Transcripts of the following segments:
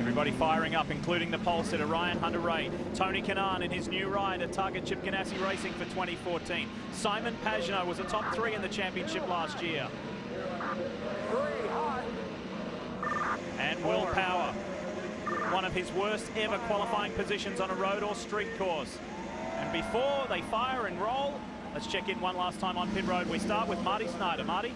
Everybody firing up, including the pole sitter Ryan Hunter-Reay, Tony Kanaan in his new ride at Target Chip Ganassi Racing for 2014. Simon Pagenaud was a top 3 in the championship last year. And Will Power, one of his worst ever qualifying positions on a road or street course. And before they fire and roll, let's check in one last time on pit road. We start with Marty Snyder. Marty?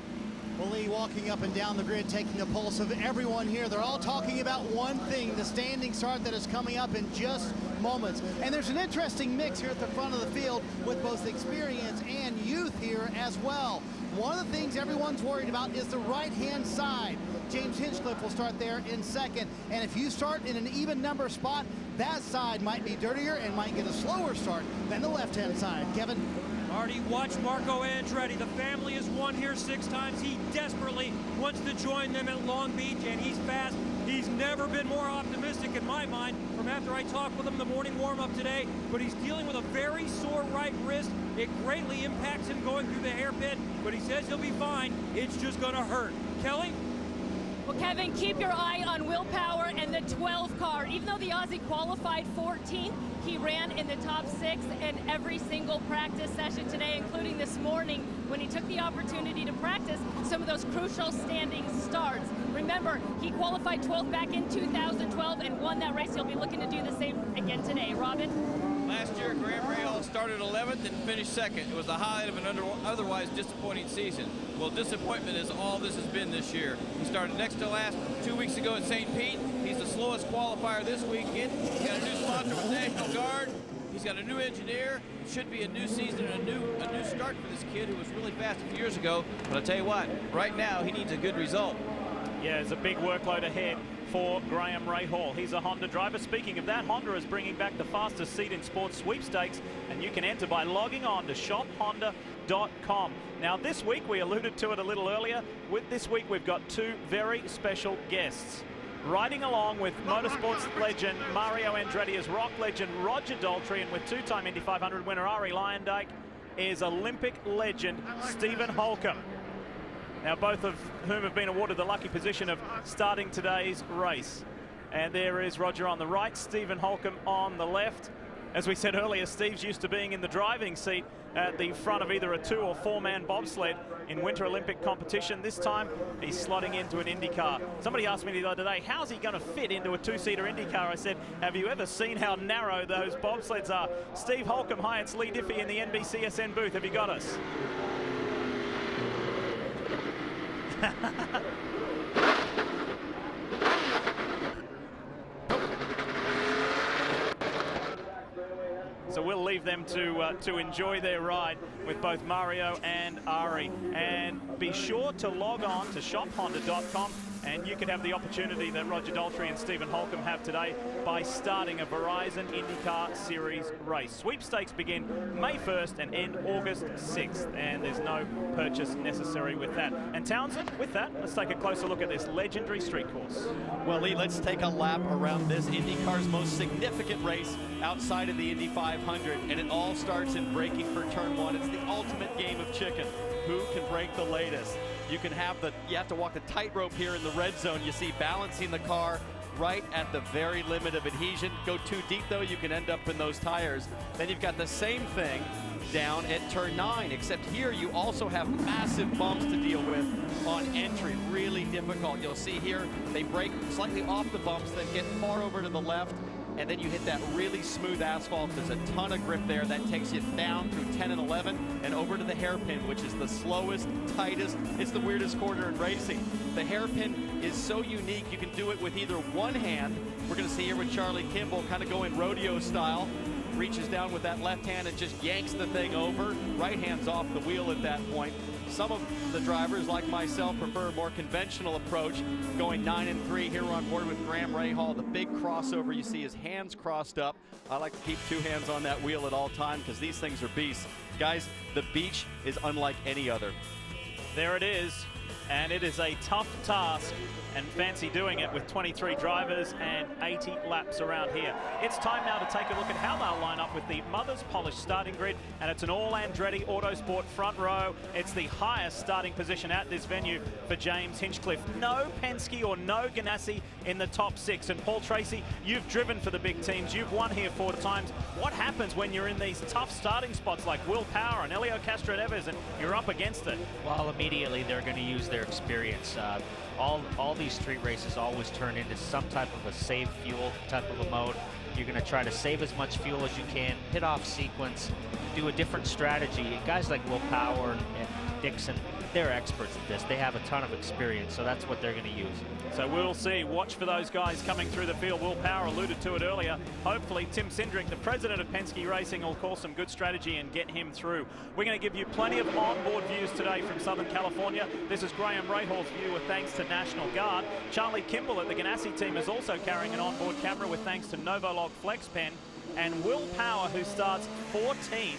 Well, Lee, walking up and down the grid, taking the pulse of everyone here. They're all talking about one thing, the standing start that is coming up in just moments. And there's an interesting mix here at the front of the field with both experience and youth here as well. One of the things everyone's worried about is the right-hand side. James Hinchcliffe will start there in second. And if you start in an even number spot, that side might be dirtier and might get a slower start than the left-hand side. Kevin? Already watched Marco Andretti. The family has won here 6 times. He desperately wants to join them at Long Beach, and he's fast. He's never been more optimistic in my mind from after I talked with him the morning warm-up today, but he's dealing with a very sore right wrist. It greatly impacts him going through the hairpin, but he says he'll be fine. It's just going to hurt. Kelly? Well, Kevin, keep your eye on Will Power and the 12 car. Even though the Aussie qualified 14th, he ran in the top 6 in every single practice session today, including this morning when he took the opportunity to practice some of those crucial standing starts. Remember, he qualified 12th back in 2012 and won that race. He'll be looking to do the same again today. Robin? Last year, Graham Rahal started 11th and finished 2nd. It was the highlight of an otherwise disappointing season. Well, disappointment is all this has been this year. He started next to last 2 weeks ago at St. Pete. He's the slowest qualifier this weekend. He's got a new sponsor with National Guard. He's got a new engineer. It should be a new season and a new start for this kid who was really fast a few years ago. But I'll tell you what, right now he needs a good result. Yeah, there's a big workload ahead for Graham Rahal. He's a Honda driver. Speaking of that, Honda is bringing back the fastest seat in sports sweepstakes, and you can enter by logging on to shophonda.com. Now, this week, we alluded to it a little earlier. With this week, we've got 2 very special guests. Riding along with motorsports legend Mario Andretti is rock legend Roger Daltrey, and with 2-time Indy 500 winner Arie Luyendyk is Olympic legend Stephen Holcomb. Now, both of whom have been awarded the lucky position of starting today's race. And there is Roger on the right, Stephen Holcomb on the left. As we said earlier, Steve's used to being in the driving seat at the front of either a 2- or 4-man bobsled in Winter Olympic competition. This time, he's slotting into an IndyCar. Somebody asked me the other day, how's he going to fit into a 2-seater IndyCar? I said, have you ever seen how narrow those bobsleds are? Steve Holcomb, hi, it's Lee Diffie in the NBCSN booth. Have you got us? So we'll leave them to enjoy their ride with both Mario and Arie. And be sure to log on to shophonda.com, and you can have the opportunity that Roger Daltrey and Stephen Holcomb have today by starting a Verizon IndyCar Series race. Sweepstakes begin May 1st and end August 6th, and there's no purchase necessary with that. And Townsend, with that, let's take a closer look at this legendary street course. Well, Lee, let's take a lap around this IndyCar's most significant race outside of the Indy 500, and it all starts in braking for turn 1. It's the ultimate game of chicken. Who can brake the latest? You have to walk the tightrope here in the red zone. You see balancing the car right at the very limit of adhesion. Go too deep though, you can end up in those tires. Then you've got the same thing down at turn 9, except here you also have massive bumps to deal with on entry. Really difficult. You'll see here they brake slightly off the bumps, then get far over to the left, and then you hit that really smooth asphalt. There's a ton of grip there. That takes you down through 10 and 11 and over to the hairpin, which is the slowest, tightest. It's the weirdest corner in racing. The hairpin is so unique. You can do it with either one hand. We're going to see here with Charlie Kimball kind of going rodeo style. Reaches down with that left hand and just yanks the thing over. Right hand's off the wheel at that point. Some of the drivers, like myself, prefer a more conventional approach, going 9 and 3. Here we're on board with Graham Rahal. The big crossover, you see his hands crossed up. I like to keep 2 hands on that wheel at all time because these things are beasts. Guys, the beach is unlike any other. There it is. And it is a tough task, and fancy doing it with 23 drivers and 80 laps around here. It's time now to take a look at how they'll line up with the Mother's Polished starting grid, and it's an all Andretti Autosport front row. It's the highest starting position at this venue for James Hinchcliffe. No Penske or no Ganassi in the top 6. And Paul Tracy, you've driven for the big teams. You've won here 4 times. What happens when you're in these tough starting spots like Will Power and Helio Castroneves and you're up against it? Well, immediately they're going to use their experience. All these street races always turn into some type of a save fuel type of a mode. You're going to try to save as much fuel as you can, hit off sequence, do a different strategy. And guys like Will Power and Dixon, they're experts at this. They have a ton of experience, so that's what they're going to use. So we'll see. Watch for those guys coming through the field. Will Power alluded to it earlier. Hopefully Tim Cindric, the president of Penske Racing, will call some good strategy and get him through. We're going to give you plenty of onboard views today from Southern California. This is Graham Rahall's view with thanks to National Guard. Charlie Kimball at the Ganassi team is also carrying an onboard camera with thanks to Novolog FlexPen. And Will Power, who starts 14th,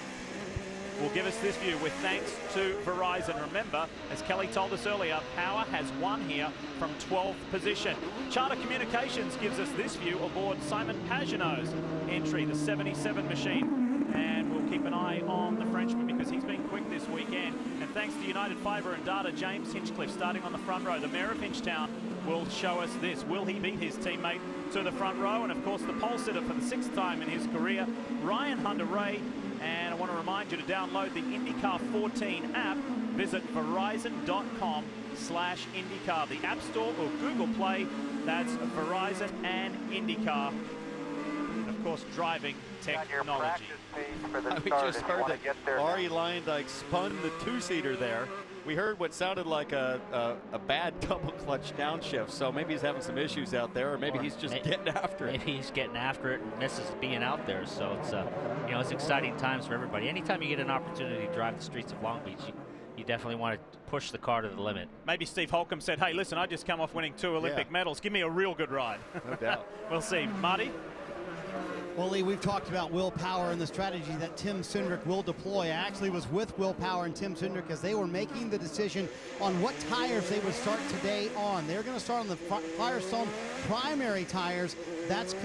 will give us this view with thanks to Verizon. Remember, as Kelly told us earlier, Power has won here from 12th position. Charter Communications gives us this view aboard Simon Pagenaud's entry, the 77 machine. And we'll keep an eye on the Frenchman because he's been quick this weekend. And thanks to United Fiber and Data, James Hinchcliffe starting on the front row. The Mayor of Hinchtown will show us this. Will he beat his teammate to the front row? And of course, the pole sitter for the 6th time in his career, Ryan Hunter-Reay. And I want to remind you to download the IndyCar 14 app. Visit verizon.com/IndyCar. The App Store or Google Play. That's Verizon and IndyCar. And of course, driving technology. We just heard that Arie Luyendyk spun the 2-seater there. We heard what sounded like a bad double clutch downshift, so maybe he's having some issues out there, or maybe he's just getting after it. Maybe he's getting after it and misses being out there, so it's it's exciting times for everybody. Anytime you get an opportunity to drive the streets of Long Beach, you definitely want to push the car to the limit. Maybe Steve Holcomb said, hey, listen, I just come off winning 2 Olympic medals. Give me a real good ride. No doubt. We'll see. Marty? Well, Lee, we've talked about Will Power and the strategy that Tim Cindric will deploy. I actually was with Will Power and Tim Cindric as they were making the decision on what tires they would start today on. They're going to start on the Firestone primary tires. That's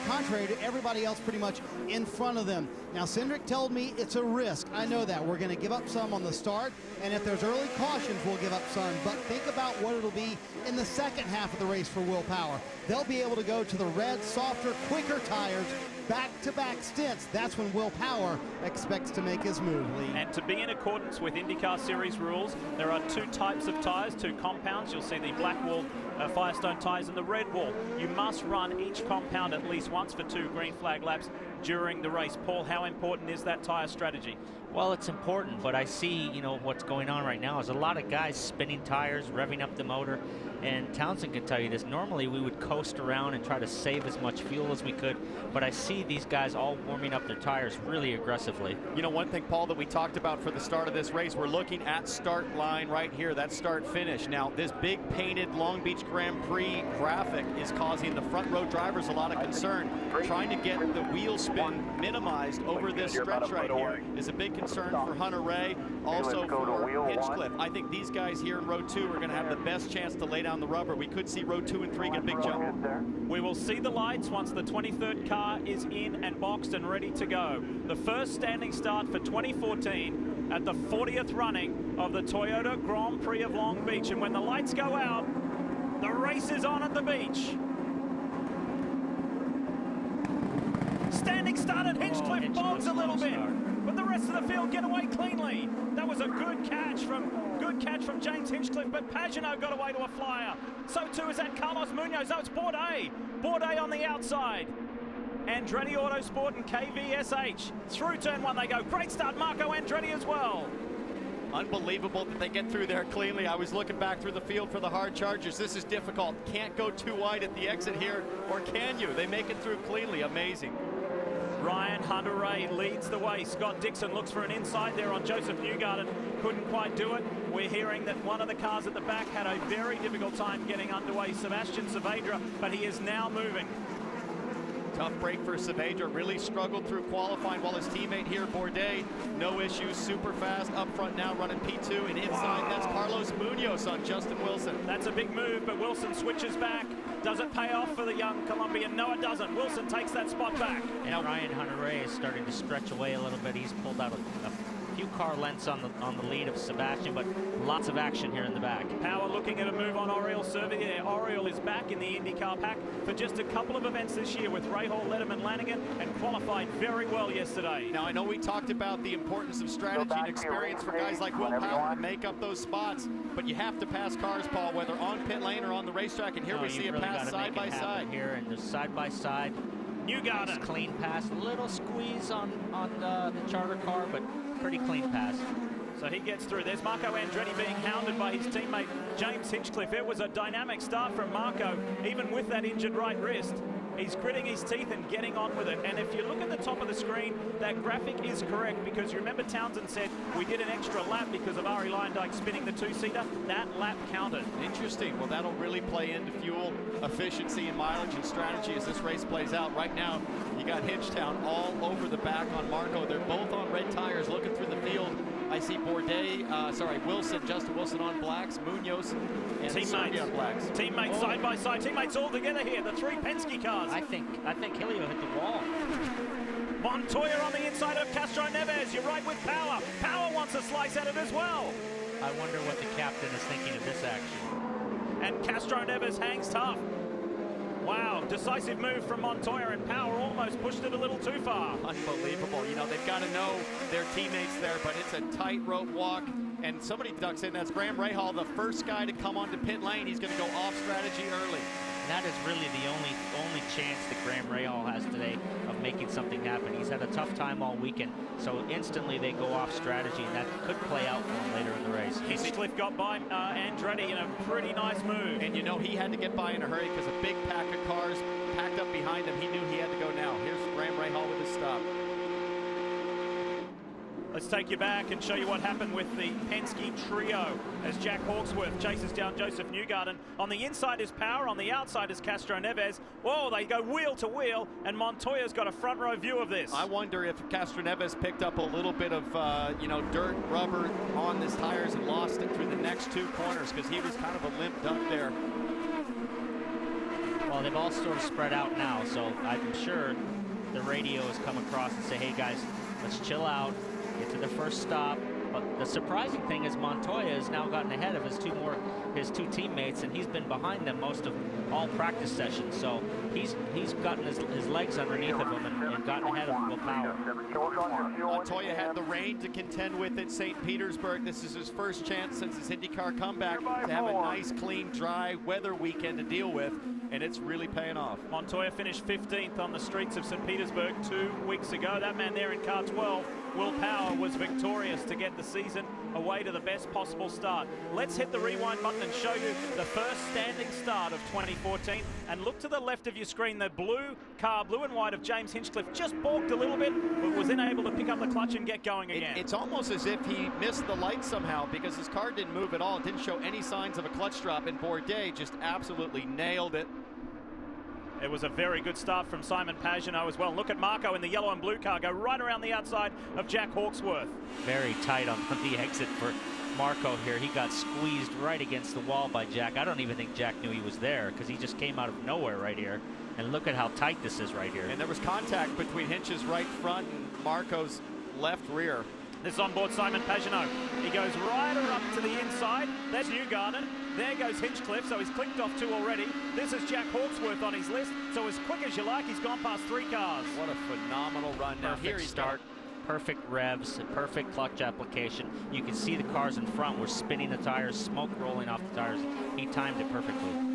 contrary to everybody else pretty much in front of them. Now, Cindric told me it's a risk. I know that. We're going to give up some on the start, and if there's early cautions, we'll give up some. But think about what it'll be in the second half of the race for Will Power. They'll be able to go to the red, softer, quicker tires, back-to-back stints. That's when Will Power expects to make his move, Lee. And to be in accordance with IndyCar Series rules, there are 2 types of tires, 2 compounds. You'll see the black wall Firestone tires and the red wall. You must run each compound at least once for 2 green flag laps during the race. Paul, how important is that tire strategy? Well, it's important, but I see, what's going on right now is a lot of guys spinning tires, revving up the motor, and Townsend can tell you this. Normally, we would coast around and try to save as much fuel as we could, but I see these guys all warming up their tires really aggressively. One thing, Paul, that we talked about for the start of this race, we're looking at start line right here, that start-finish. Now, this big painted Long Beach Grand Prix graphic is causing the front row drivers a lot of concern. Trying to get the wheel spin minimized over this stretch right here is a big concern for Hunter-Reay, also for Hinchcliffe. I think these guys here in row 2 are going to have the best chance to lay down the rubber. We could see row 2 and 3 get a big jump. We will see the lights once the 23rd car is in and boxed and ready to go. The first standing start for 2014 at the 40th running of the Toyota Grand Prix of Long Beach. And when the lights go out, the race is on at the beach. Standing start at Hinchcliffe bogs a little bit, but the rest of the field get away cleanly. That was a good catch from James Hinchcliffe, but Pagenaud got away to a flyer. So too is that Carlos Munoz. No, it's Bourdais. Bourdais on the outside. Andretti Autosport and KVSH. Through turn 1 they go. Great start, Marco Andretti as well. Unbelievable that they get through there cleanly. I was looking back through the field for the hard chargers. This is difficult. Can't go too wide at the exit here, or can you? They make it through cleanly. Amazing. Ryan Hunter-Reay leads the way. Scott Dixon looks for an inside there on Joseph Newgarden. Couldn't quite do it. We're hearing that one of the cars at the back had a very difficult time getting underway, Sebastian Saavedra, but he is now moving. Tough break for Saavedra, really struggled through qualifying, while his teammate here, Bourdais, no issues, super fast, up front now running P2, and inside that's Carlos Munoz on Justin Wilson. That's a big move, but Wilson switches back. Does it pay off for the young Colombian? No, it doesn't. Wilson takes that spot back. And now Ryan Hunter-Reay is starting to stretch away a little bit. He's pulled out a few car lengths on the lead of Sebastian, but lots of action here in the back. Power looking at a move on Oriol Servier. Oriol is back in the IndyCar pack for just a couple of events this year with Rahal, Letterman, Lanigan, and qualified very well yesterday. Now, I know we talked about the importance of strategy and experience for guys like Will Power to make up those spots, but you have to pass cars, Paul, whether on pit lane or on the racetrack, and here we see a pass side by side. Here, and just side by side. Newgarden. Nice clean pass, little squeeze on the charter car, but pretty clean pass. So he gets through. There's Marco Andretti being hounded by his teammate James Hinchcliffe. It was a dynamic start from Marco, even with that injured right wrist. He's gritting his teeth and getting on with it. And if you look at the top of the screen, that graphic is correct, because you remember Townsend said we did an extra lap because of Arie Luyendyk spinning the two-seater. That lap counted. Interesting. Well, that'll really play into fuel efficiency and mileage and strategy as this race plays out. Right now, you got Hinchtown all over the back on Marco. They're both on red tires looking through the field. I see Wilson, Justin Wilson on blacks, Munoz and Sergio on blacks. Teammates side by side, teammates all together here, the three Penske cars. I think Helio hit the wall. Montoya on the inside of Castro Neves. You're right with Power. Power wants a slice at it as well. I wonder what the captain is thinking of this action. And Castro Neves hangs tough. Wow, decisive move from Montoya, and Power almost pushed it a little too far. Unbelievable. You know, they've got to know their teammates there, but it's a tightrope walk, and somebody ducks in. That's Graham Rahal, the first guy to come onto pit lane. He's going to go off strategy early. And that is really the only chance that Graham Rahal has today of making something happen. He's had a tough time all weekend, so instantly they go off strategy, and that could play out for him later in the race. Hinchcliffe got by Andretti in a pretty nice move. And you know, he had to get by in a hurry because a big pack of cars packed up behind him. He knew he had to go now. Here's Graham Rahal with his stop. Let's take you back and show you what happened with the Penske trio as Jack Hawksworth chases down Joseph Newgarden. On the inside is Power, on the outside is Castro Neves. Whoa, they go wheel to wheel, and Montoya's got a front row view of this. I wonder if Castro Neves picked up a little bit of, dirt, rubber on his tires and lost it through the next two corners, because he was kind of a limp duck there. Well, they've all sort of spread out now, so I'm sure the radio has come across and say, hey guys, let's chill out. Get to the first stop. But the surprising thing is Montoya has now gotten ahead of his two teammates, and he's been behind them most of all practice sessions. So he's gotten his legs underneath of him and gotten ahead of Will Power. Montoya had the rain to contend with at St. Petersburg. This is his first chance since his IndyCar comeback to have a nice, clean, dry weather weekend to deal with, and it's really paying off. Montoya finished 15th on the streets of St. Petersburg 2 weeks ago. That man there in car 12, Will Power, was victorious to get the season away to the best possible start. Let's hit the rewind button and show you the first standing start of 2014. And look to the left of your screen, the blue car, blue and white of James Hinchcliffe, just balked a little bit, but was then able to pick up the clutch and get going again. It's almost as if he missed the light somehow, because his car didn't move at all. It didn't show any signs of a clutch drop, and Bourdais just absolutely nailed it. It was a very good start from Simon Pagenaud as well. Look at Marco in the yellow and blue car go right around the outside of Jack Hawksworth. Very tight on the exit for Marco here. He got squeezed right against the wall by Jack. I don't even think Jack knew he was there, because he just came out of nowhere right here. And look at how tight this is right here. And there was contact between Hinch's right front and Marco's left rear. This is on board Simon Pagenaud. He goes right up to the inside. There's Newgarden. There goes Hinchcliffe, so he's clicked off 2 already. This is Jack Hawksworth on his list. So as quick as you like, he's gone past 3 cars. What a phenomenal run. Now here he start. Perfect revs, perfect clutch application. You can see the cars in front were spinning the tires, smoke rolling off the tires. He timed it perfectly.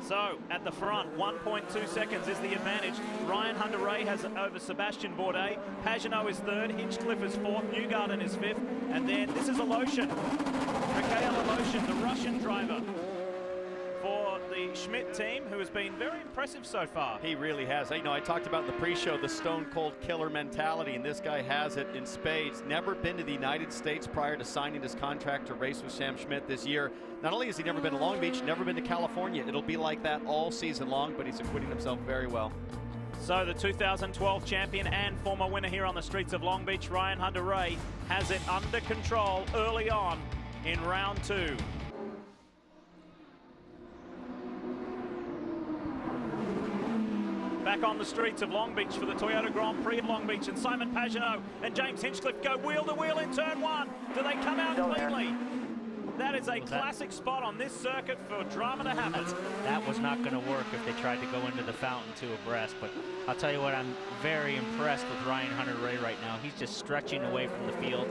So at the front, 1.2 seconds is the advantage. Ryan Hunter-Reay has over Sebastian Bourdais. Pagenaud is 3rd, Hinchcliffe is 4th, Newgarden is 5th, and then this is Aloshin. Mikhail Aloshin, the Russian driver for the Schmidt team, who has been very impressive so far. He really has. You know, I talked about in the pre-show the stone-cold killer mentality, and this guy has it in spades. Never been to the United States prior to signing his contract to race with Sam Schmidt this year. Not only has he never been to Long Beach, never been to California. It'll be like that all season long, but he's acquitting himself very well. So the 2012 champion and former winner here on the streets of Long Beach, Ryan Hunter-Reay, has it under control early on in round 2. Back on the streets of Long Beach for the Toyota Grand Prix of Long Beach, and Simon Pagenaud and James Hinchcliffe go wheel to wheel in turn 1. Do they come out cleanly? That is a classic spot on this circuit for drama to happen. That was not going to work if they tried to go into the fountain 2 abreast, but I'll tell you what, I'm very impressed with Ryan Hunter-Reay right now. He's just stretching away from the field.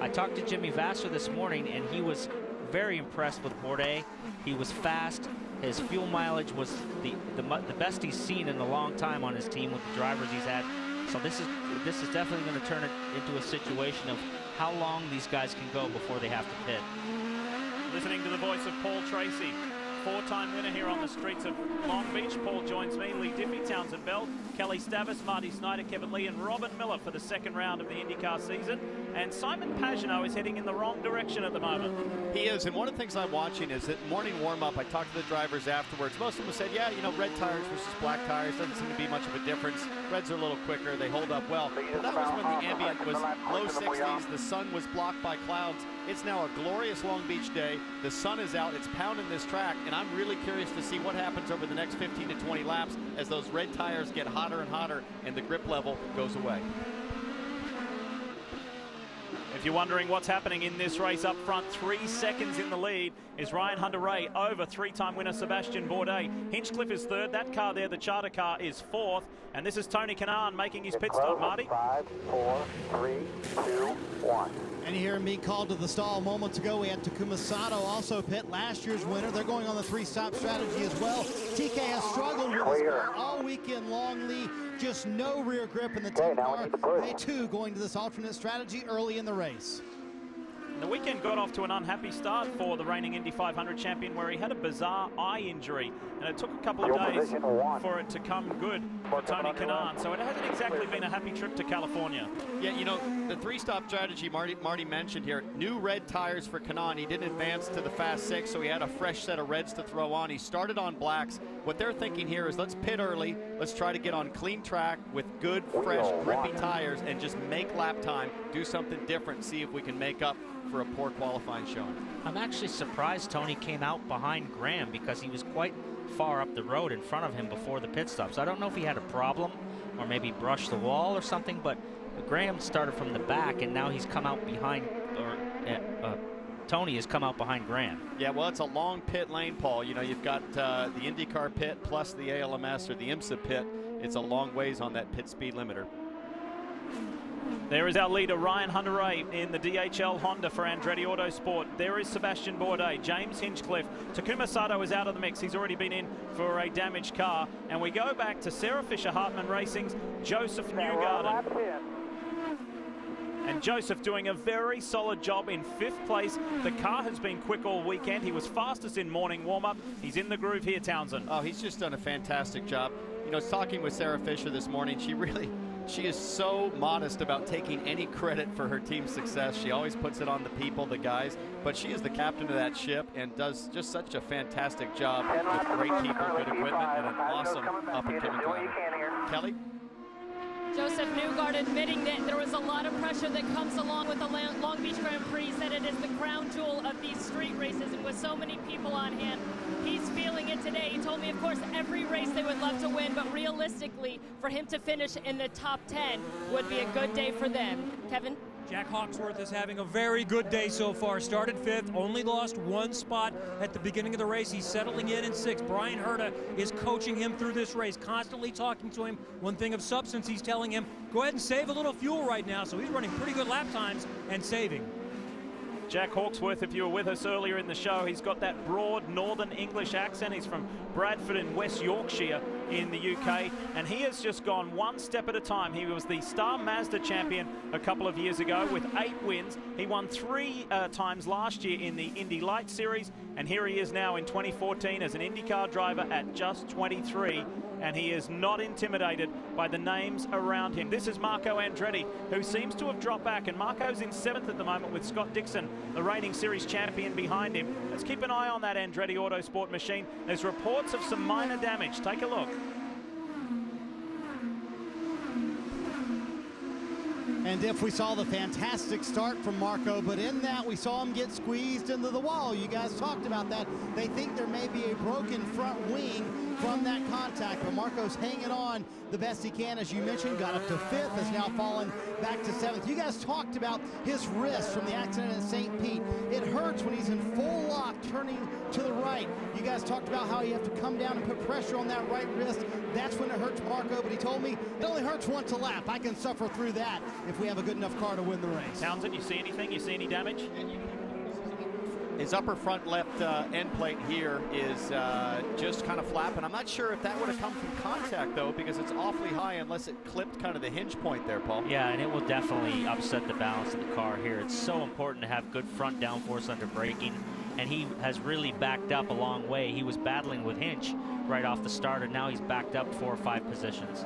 I talked to Jimmy Vasser this morning, and he was very impressed with Bourdais. He was fast. His fuel mileage was the best he's seen in a long time on his team with the drivers he's had. So this is definitely going to turn it into a situation of how long these guys can go before they have to pit. Listening to the voice of Paul Tracy, 4-time winner here on the streets of Long Beach. Paul joins me, Lee Diffie, Townsend Bell, Kelly Stavis, Marty Snyder, Kevin Lee, and Robin Miller for the second round of the IndyCar season. And Simon Pagenaud is heading in the wrong direction at the moment. He is, and one of the things I'm watching is that morning warm-up, I talked to the drivers afterwards. Most of them said, yeah, you know, red tires versus black tires, doesn't seem to be much of a difference. Reds are a little quicker, they hold up well. But that was when the ambient was low 60s, the sun was blocked by clouds. It's now a glorious Long Beach day. The sun is out, it's pounding this track, and I'm really curious to see what happens over the next 15 to 20 laps as those red tires get hotter and hotter and the grip level goes away. If you're wondering what's happening in this race up front, 3 seconds in the lead is Ryan Hunter-Reay over 3-time winner Sebastian Bourdais. Hinchcliffe is 3rd. That car there, the charter car, is 4th. And this is Tony Kanaan making his pit stop, Marty. 5, 4, 3, 2, 1. And you hear me called to the stall moments ago. We had Takuma Sato also pit, last year's winner. They're going on the 3-stop strategy as well. TK has struggled with his car all weekend long, Lee. Just no rear grip in the team car. They too going to this alternate strategy early in the race. The weekend got off to an unhappy start for the reigning Indy 500 champion, where he had a bizarre eye injury, and it took a couple of days for it to come good for Tony Kanaan. So it hasn't exactly been a happy trip to California. Yeah, you know, the 3-stop strategy Marty mentioned here, new red tires for Kanaan. He didn't advance to the Fast 6, so he had a fresh set of reds to throw on. He started on blacks. What they're thinking here is let's pit early, let's try to get on clean track with good, fresh, grippy tires and just make lap time, do something different, see if we can make up for a poor qualifying showing. I'm actually surprised Tony came out behind Graham because he was quite far up the road in front of him before the pit stops. I don't know if he had a problem or maybe brushed the wall or something, but Graham started from the back and now he's come out behind, or Tony has come out behind Graham. Yeah, well, it's a long pit lane, Paul. You know, you've got the IndyCar pit plus the ALMS or the IMSA pit. It's a long ways on that pit speed limiter. There is our leader, Ryan Hunter-Reay, in the DHL Honda for Andretti Autosport. There is Sebastian Bourdais, James Hinchcliffe. Takuma Sato is out of the mix. He's already been in for a damaged car. And we go back to Sarah Fisher Hartman Racing's Joseph Newgarden. And Joseph doing a very solid job in 5th place. The car has been quick all weekend. He was fastest in morning warm-up. He's in the groove here, Townsend. Oh, he's just done a fantastic job. You know, talking with Sarah Fisher this morning, she is so modest about taking any credit for her team's success. She always puts it on the people, the guys, but she is the captain of that ship and does just such a fantastic job with great people, good equipment, and an awesome up-and-coming driver. Kelly? Joseph Newgarden admitting that there was a lot of pressure that comes along with the Long Beach Grand Prix, said it is the crown jewel of these street races, and with so many people on hand, he's feeling it today. He told me, of course, every race they would love to win, but realistically, for him to finish in the top 10 would be a good day for them. Kevin? Jack Hawksworth is having a very good day so far. Started 5th, only lost 1 spot at the beginning of the race. He's settling in 6th. Brian Herta is coaching him through this race, constantly talking to him. One thing of substance, he's telling him, go ahead and save a little fuel right now. So he's running pretty good lap times and saving. Jack Hawksworth, if you were with us earlier in the show, he's got that broad northern English accent. He's from Bradford in West Yorkshire in the UK, and he has just gone one step at a time. He was the Star Mazda champion a couple of years ago with 8 wins. He won 3 times last year in the Indy Light Series, and here he is now in 2014 as an IndyCar driver at just 23. And he is not intimidated by the names around him. This is Marco Andretti, who seems to have dropped back, and Marco's in 7th at the moment with Scott Dixon, the reigning series champion, behind him. Let's keep an eye on that Andretti Autosport machine. There's reports of some minor damage. Take a look. And if we saw the fantastic start from Marco, but in that we saw him get squeezed into the wall. You guys talked about that. They think there may be a broken front wing from that contact, but Marco's hanging on the best he can, as you mentioned, got up to 5th, has now fallen back to 7th. You guys talked about his wrist from the accident at St. Pete. It hurts when he's in full lock, turning to the right. You guys talked about how you have to come down and put pressure on that right wrist. That's when it hurts Marco, but he told me it only hurts once a lap. I can suffer through that if we have a good enough car to win the race. Townsend, you see anything? You see any damage? His upper front left end plate here is just kind of flapping. I'm not sure if that would have come from contact, though, because it's awfully high unless it clipped kind of the hinge point there, Paul. Yeah, and it will definitely upset the balance of the car here. It's so important to have good front downforce under braking, and he has really backed up a long way. He was battling with hinge right off the start, and now he's backed up 4 or 5 positions.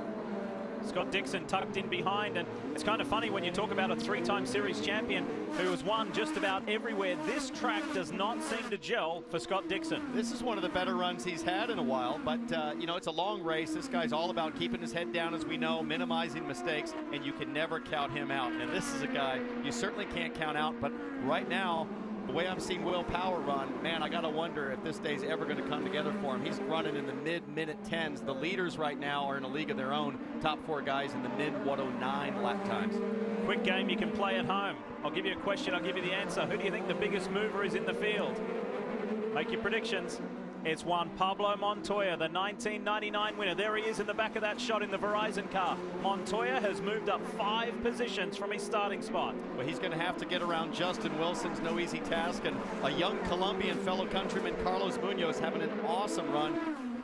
Scott Dixon tucked in behind, and it's kind of funny when you talk about a 3-time series champion who has won just about everywhere. This track does not seem to gel for Scott Dixon. This is one of the better runs he's had in a while, but you know, it's a long race. This guy's all about keeping his head down, as we know, minimizing mistakes, and you can never count him out. And this is a guy you certainly can't count out, but right now, the way I'm seeing Will Power run, man, I got to wonder if this day's ever going to come together for him. He's running in the mid-minute 10s. The leaders right now are in a league of their own. Top 4 guys in the mid-109 lap times. Quick game you can play at home. I'll give you a question, I'll give you the answer. Who do you think the biggest mover is in the field? Make your predictions. It's Juan Pablo Montoya, the 1999 winner. There he is in the back of that shot in the Verizon car. Montoya has moved up 5 positions from his starting spot. Well, he's going to have to get around Justin Wilson's no easy task, and a young Colombian fellow countryman, Carlos Munoz, having an awesome run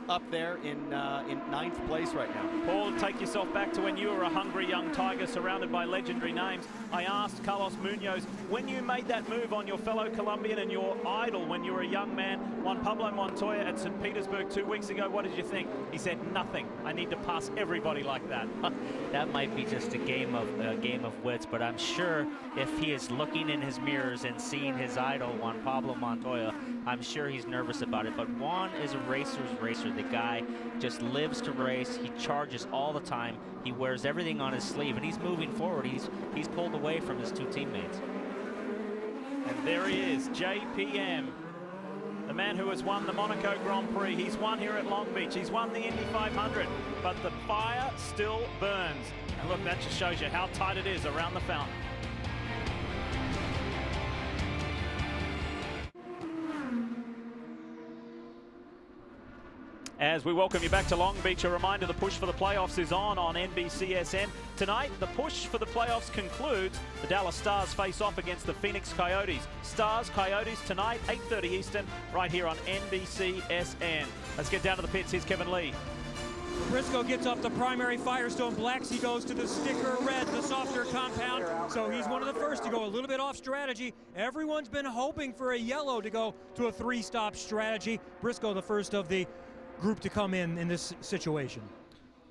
up there in 9th place right now. Paul, take yourself back to when you were a hungry young tiger surrounded by legendary names. I asked Carlos Munoz, when you made that move on your fellow Colombian and your idol when you were a young man, Juan Pablo Montoya at St. Petersburg 2 weeks ago, what did you think? He said, nothing. I need to pass everybody like that. That might be just a game of wits, but I'm sure if he is looking in his mirrors and seeing his idol, Juan Pablo Montoya, I'm sure he's nervous about it. But Juan is a racer's racer. The guy just lives to race. He charges all the time. He wears everything on his sleeve, and he's moving forward. He's pulled away from his 2 teammates. And there he is, JPM, the man who has won the Monaco Grand Prix. He's won here at Long Beach. He's won the Indy 500, but the fire still burns. And look, that just shows you how tight it is around the fountain. As we welcome you back to Long Beach, a reminder the push for the playoffs is on NBCSN. Tonight, the push for the playoffs concludes. The Dallas Stars face off against the Phoenix Coyotes. Stars, Coyotes tonight, 8:30 Eastern, right here on NBCSN. Let's get down to the pits. Here's Kevin Lee. Briscoe gets off the primary Firestone blacks. He goes to the sticker red, the softer compound. So he's one of the first to go a little bit off strategy. Everyone's been hoping for a yellow to go to a 3-stop strategy. Briscoe, the first of the group to come in this situation.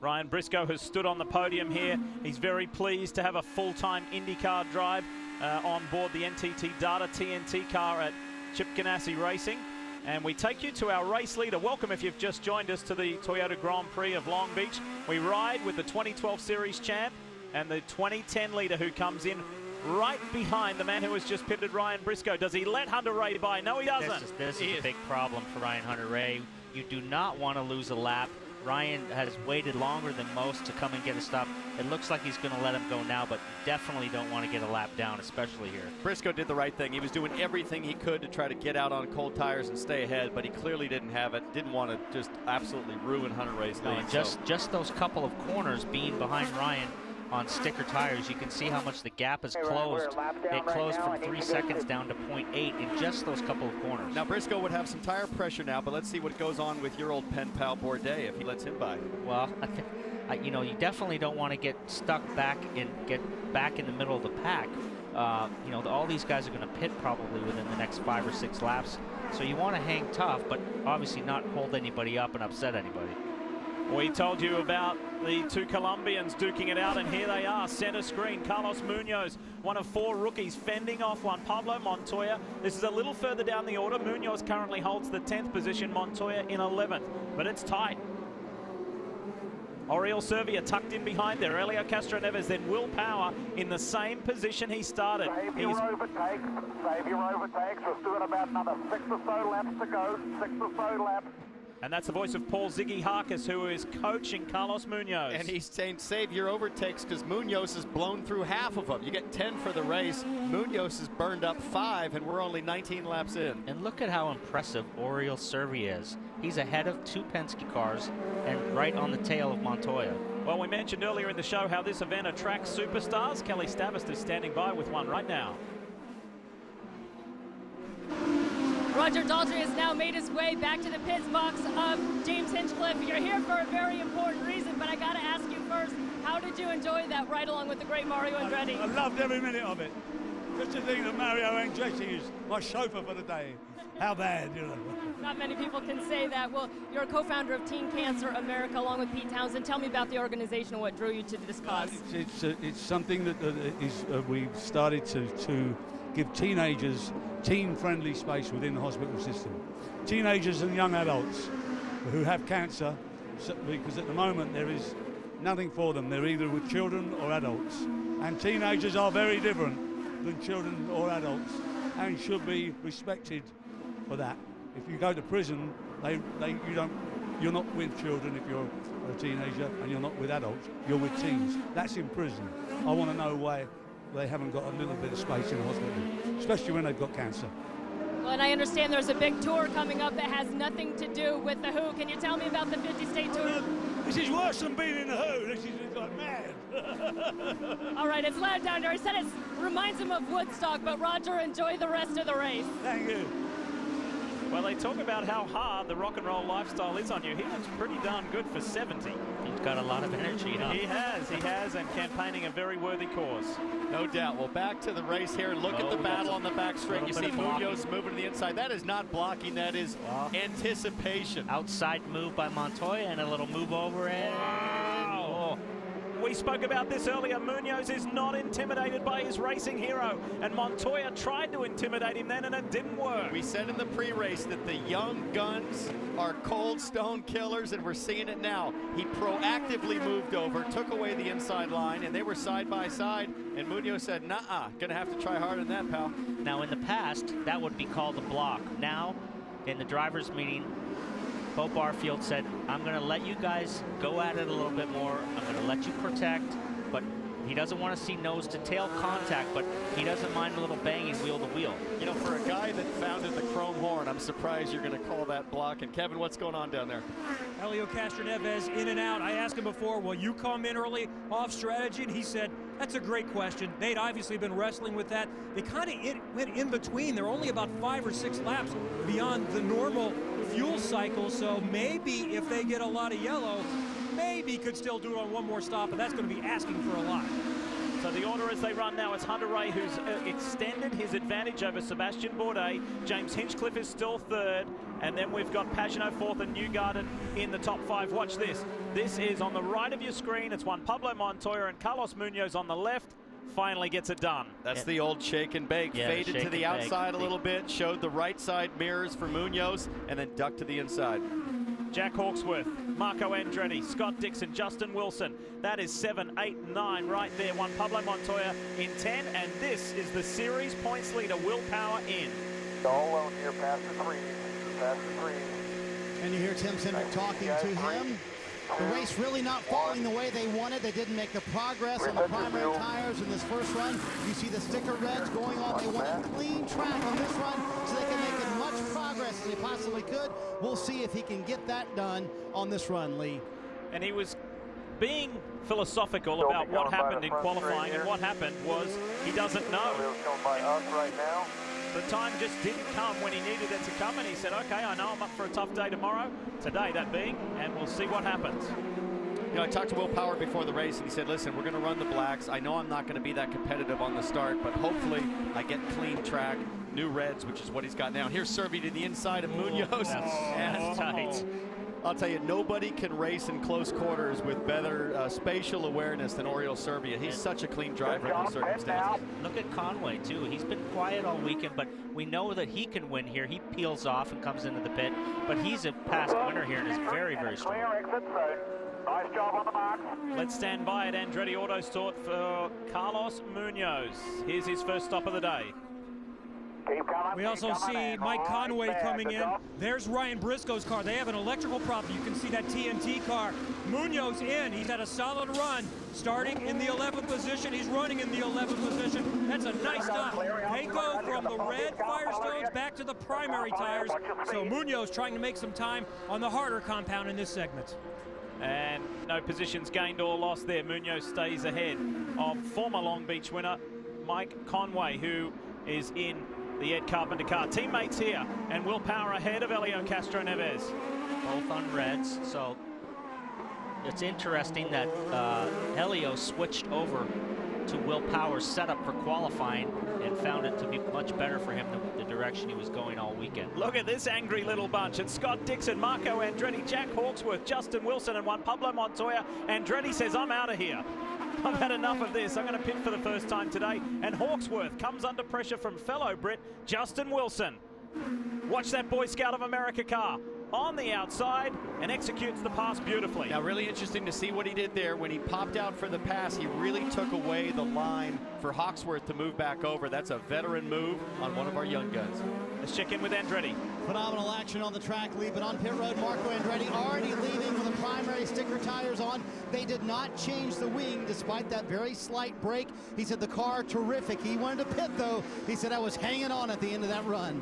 Ryan Briscoe has stood on the podium here. He's very pleased to have a full-time IndyCar drive on board the NTT Data TNT car at Chip Ganassi Racing. And we take you to our race leader. Welcome if you've just joined us to the Toyota Grand Prix of Long Beach. We ride with the 2012 Series champ and the 2010 leader who comes in right behind the man who has just pitted, Ryan Briscoe. Does he let Hunter-Reay by? No, he doesn't. This is a big problem for Ryan Hunter-Reay. You do not want to lose a lap. Ryan has waited longer than most to come and get a stop. It looks like he's going to let him go now, but definitely don't want to get a lap down, especially here. Briscoe did the right thing. He was doing everything he could to try to get out on cold tires and stay ahead, but he clearly didn't have it. Didn't want to just absolutely ruin Hunter-Reay's lead. Just those couple of corners being behind Ryan on sticker tires, you can see how much the gap is closed. It closed from 3 seconds down to 0.8 in just those couple of corners. Now Briscoe would have some tire pressure now, but let's see what goes on with your old pen pal Bourdais if he lets him by. Well, you know, you definitely don't want to get stuck back in the middle of the pack. You know, all these guys are going to pit probably within the next 5 or 6 laps, so you want to hang tough, but obviously not hold anybody up and upset anybody. We told you about the 2 Colombians duking it out, and here they are, center screen. Carlos Munoz, one of 4 rookies, fending off Juan Pablo Montoya. This is a little further down the order. Munoz currently holds the 10th position, Montoya in 11th, but it's tight. Oriol Servia tucked in behind there. Elio Castroneves, then Will Power in the same position he started. Save your overtakes. Save your overtakes. We're still about another 6 or so laps to go. 6 or so laps. And that's the voice of Paul Ziggy Harkis, who is coaching Carlos Munoz. And he's saying save your overtakes because Munoz has blown through half of them. You get 10 for the race. Munoz has burned up 5, and we're only 19 laps in. And look at how impressive Oriol Servia is. He's ahead of 2 Penske cars and right on the tail of Montoya. Well, we mentioned earlier in the show how this event attracts superstars. Kelly Stavist is standing by with one right now. Roger Daltrey has now made his way back to the pits box of James Hinchcliffe. You're here for a very important reason, but I got to ask you first, how did you enjoy that ride along with the great Mario Andretti? I loved every minute of it. Just to think that Mario Andretti is my chauffeur for the day. How bad, you know. Not many people can say that. Well, you're a co-founder of Teen Cancer America along with Pete Townsend. Tell me about the organization and what drew you to this cause. It's something that we've started to give teenagers teen-friendly space within the hospital system. Teenagers and young adults who have cancer, because at the moment there is nothing for them. They're either with children or adults. And teenagers are very different than children or adults and should be respected for that. If you go to prison, you're not with children if you're a teenager, and you're not with adults, you're with teens. That's in prison. I want to know why they haven't got a little bit of space in the hospital, especially when they've got cancer. Well, and I understand there's a big tour coming up that has nothing to do with the Who. Can you tell me about the 50-state tour? This is worse than being in the Who. This is like mad. All right, it's loud down there. He said it reminds him of Woodstock, but Roger, enjoy the rest of the race. Thank you. Well, they talk about how hard the rock and roll lifestyle is on you. He looks pretty darn good for 70. He's got a lot of energy. Huh? He has, and campaigning a very worthy cause. No doubt. Well, back to the race here. Look at the battle on the back straight. You see Munoz moving to the inside. That is not blocking. That is anticipation. Outside move by Montoya and a little move over and... Wow. We spoke about this earlier. Munoz is not intimidated by his racing hero, and Montoya tried to intimidate him then, and it didn't work. We said in the pre-race that the young guns are cold stone killers, and we're seeing it now. He proactively moved over, took away the inside line, and they were side by side, and Munoz said, nah, gonna have to try harder than that, pal. Now, in the past, that would be called a block. Now, in the driver's meeting, Bo Barfield said, I'm going to let you guys go at it a little bit more. I'm going to let you protect, but he doesn't want to see nose-to-tail contact, but he doesn't mind a little banging wheel-to-wheel. You know, for a guy that founded the Chrome Horn, I'm surprised you're going to call that block. And Kevin, what's going on down there? Elio Castroneves in and out. I asked him before, will you come in early off strategy? And he said, that's a great question. They'd obviously been wrestling with that. They kind of went in between. They're only about 5 or 6 laps beyond the normal fuel cycle, so maybe if they get a lot of yellow, maybe could still do it on one more stop, but that's going to be asking for a lot. So the order as they run now, it's Hunter Ray who's extended his advantage over Sebastian Bourdais. James Hinchcliffe is still third, and then we've got Pagenaud fourth and Newgarden in the top 5. Watch this. This is on the right of your screen. It's Juan Pablo Montoya and Carlos Munoz on the left. Finally gets it done. That's the old shake and bake. Yeah, faded to the outside a little bit, showed the right side mirrors for Munoz, and then ducked to the inside. Jack Hawksworth, Marco Andretti, Scott Dixon, Justin Wilson. That is 7, 8, 9 right there. Juan Pablo Montoya in 10, and this is the series points leader, Will Power in. All alone here past the 3. Past the 3. And you hear Tim Cindric talking to him. The race really not falling the way they wanted. They didn't make the progress on the primary tires in this first run. You see the sticker reds going on. They want a clean track on this run so they can make as much progress as they possibly could. We'll see if he can get that done on this run, Lee. And he was being philosophical about what happened in qualifying, and what happened was he doesn't know. By us right now. The time just didn't come when he needed it to come, and he said, okay, I know I'm up for a tough day tomorrow, today that being, and we'll see what happens. You know, I talked to Will Power before the race, and he said, listen, we're going to run the blacks. I know I'm not going to be that competitive on the start, but hopefully I get clean track, new reds, which is what he's got now. Here's Servia to the inside of Munoz. That's tight. I'll tell you, nobody can race in close quarters with better spatial awareness than Oriol Serbia. He's such a clean driver in those circumstances. Look at Conway, too. He's been quiet all weekend, but we know that he can win here. He peels off and comes into the pit, but he's a past winner here and is very, very strong. Nice job on the mark. Let's stand by at Andretti Autosport for Carlos Munoz. Here's his first stop of the day. We also see Mike Conway coming in. There's Ryan Briscoe's car. They have an electrical problem. You can see that TNT car. Munoz in. He's had a solid run. Starting in the 11th position. He's running in the 11th position. That's a nice stop. They go from the red Firestones back to the primary tires. So Munoz trying to make some time on the harder compound in this segment. And no positions gained or lost there. Munoz stays ahead of former Long Beach winner Mike Conway, who is in the Ed Carpenter car. Teammates here, and Will Power ahead of Helio Castroneves. Both on reds, so it's interesting that Helio switched over to Will Power's setup for qualifying and found it to be much better for him than the direction he was going all weekend. Look at this angry little bunch. It's Scott Dixon, Marco Andretti, Jack Hawksworth, Justin Wilson, and Juan Pablo Montoya. Andretti says, I'm out of here. I've had enough of this. I'm going to pit for the first time today. And Hawksworth comes under pressure from fellow Brit Justin Wilson. Watch that Boy Scout of America car on the outside and executes the pass beautifully. Now, really interesting to see what he did there. When he popped out for the pass, he really took away the line for Hawksworth to move back over. That's a veteran move on one of our young guns. Let's check in with Andretti. Phenomenal action on the track lead, but on pit road, Marco Andretti already leading with the primary sticker tires on. They did not change the wing despite that very slight break. He said the car terrific. He wanted to pit though. He said I was hanging on at the end of that run.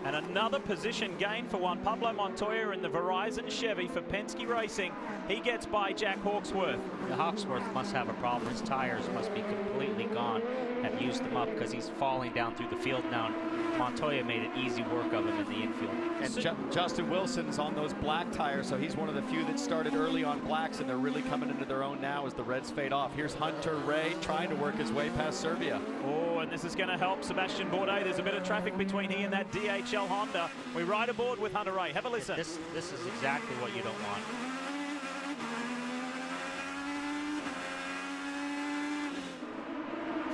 And another position gain for Juan Pablo Montoya in the Verizon Chevy for Penske Racing. He gets by Jack Hawksworth. The Hawksworth must have a problem. His tires must be completely gone. Have used them up because he's falling down through the field now. Montoya made it easy work of him in the infield. And Justin Wilson's on those black tires, so he's one of the few that started early on blacks, and they're really coming into their own now as the reds fade off. Here's Hunter Ray trying to work his way past Serbia. Oh, and this is going to help Sebastian Bourdais. There's a bit of traffic between he and that DHL Honda. We ride aboard with Hunter Ray. Have a listen. This is exactly what you don't want.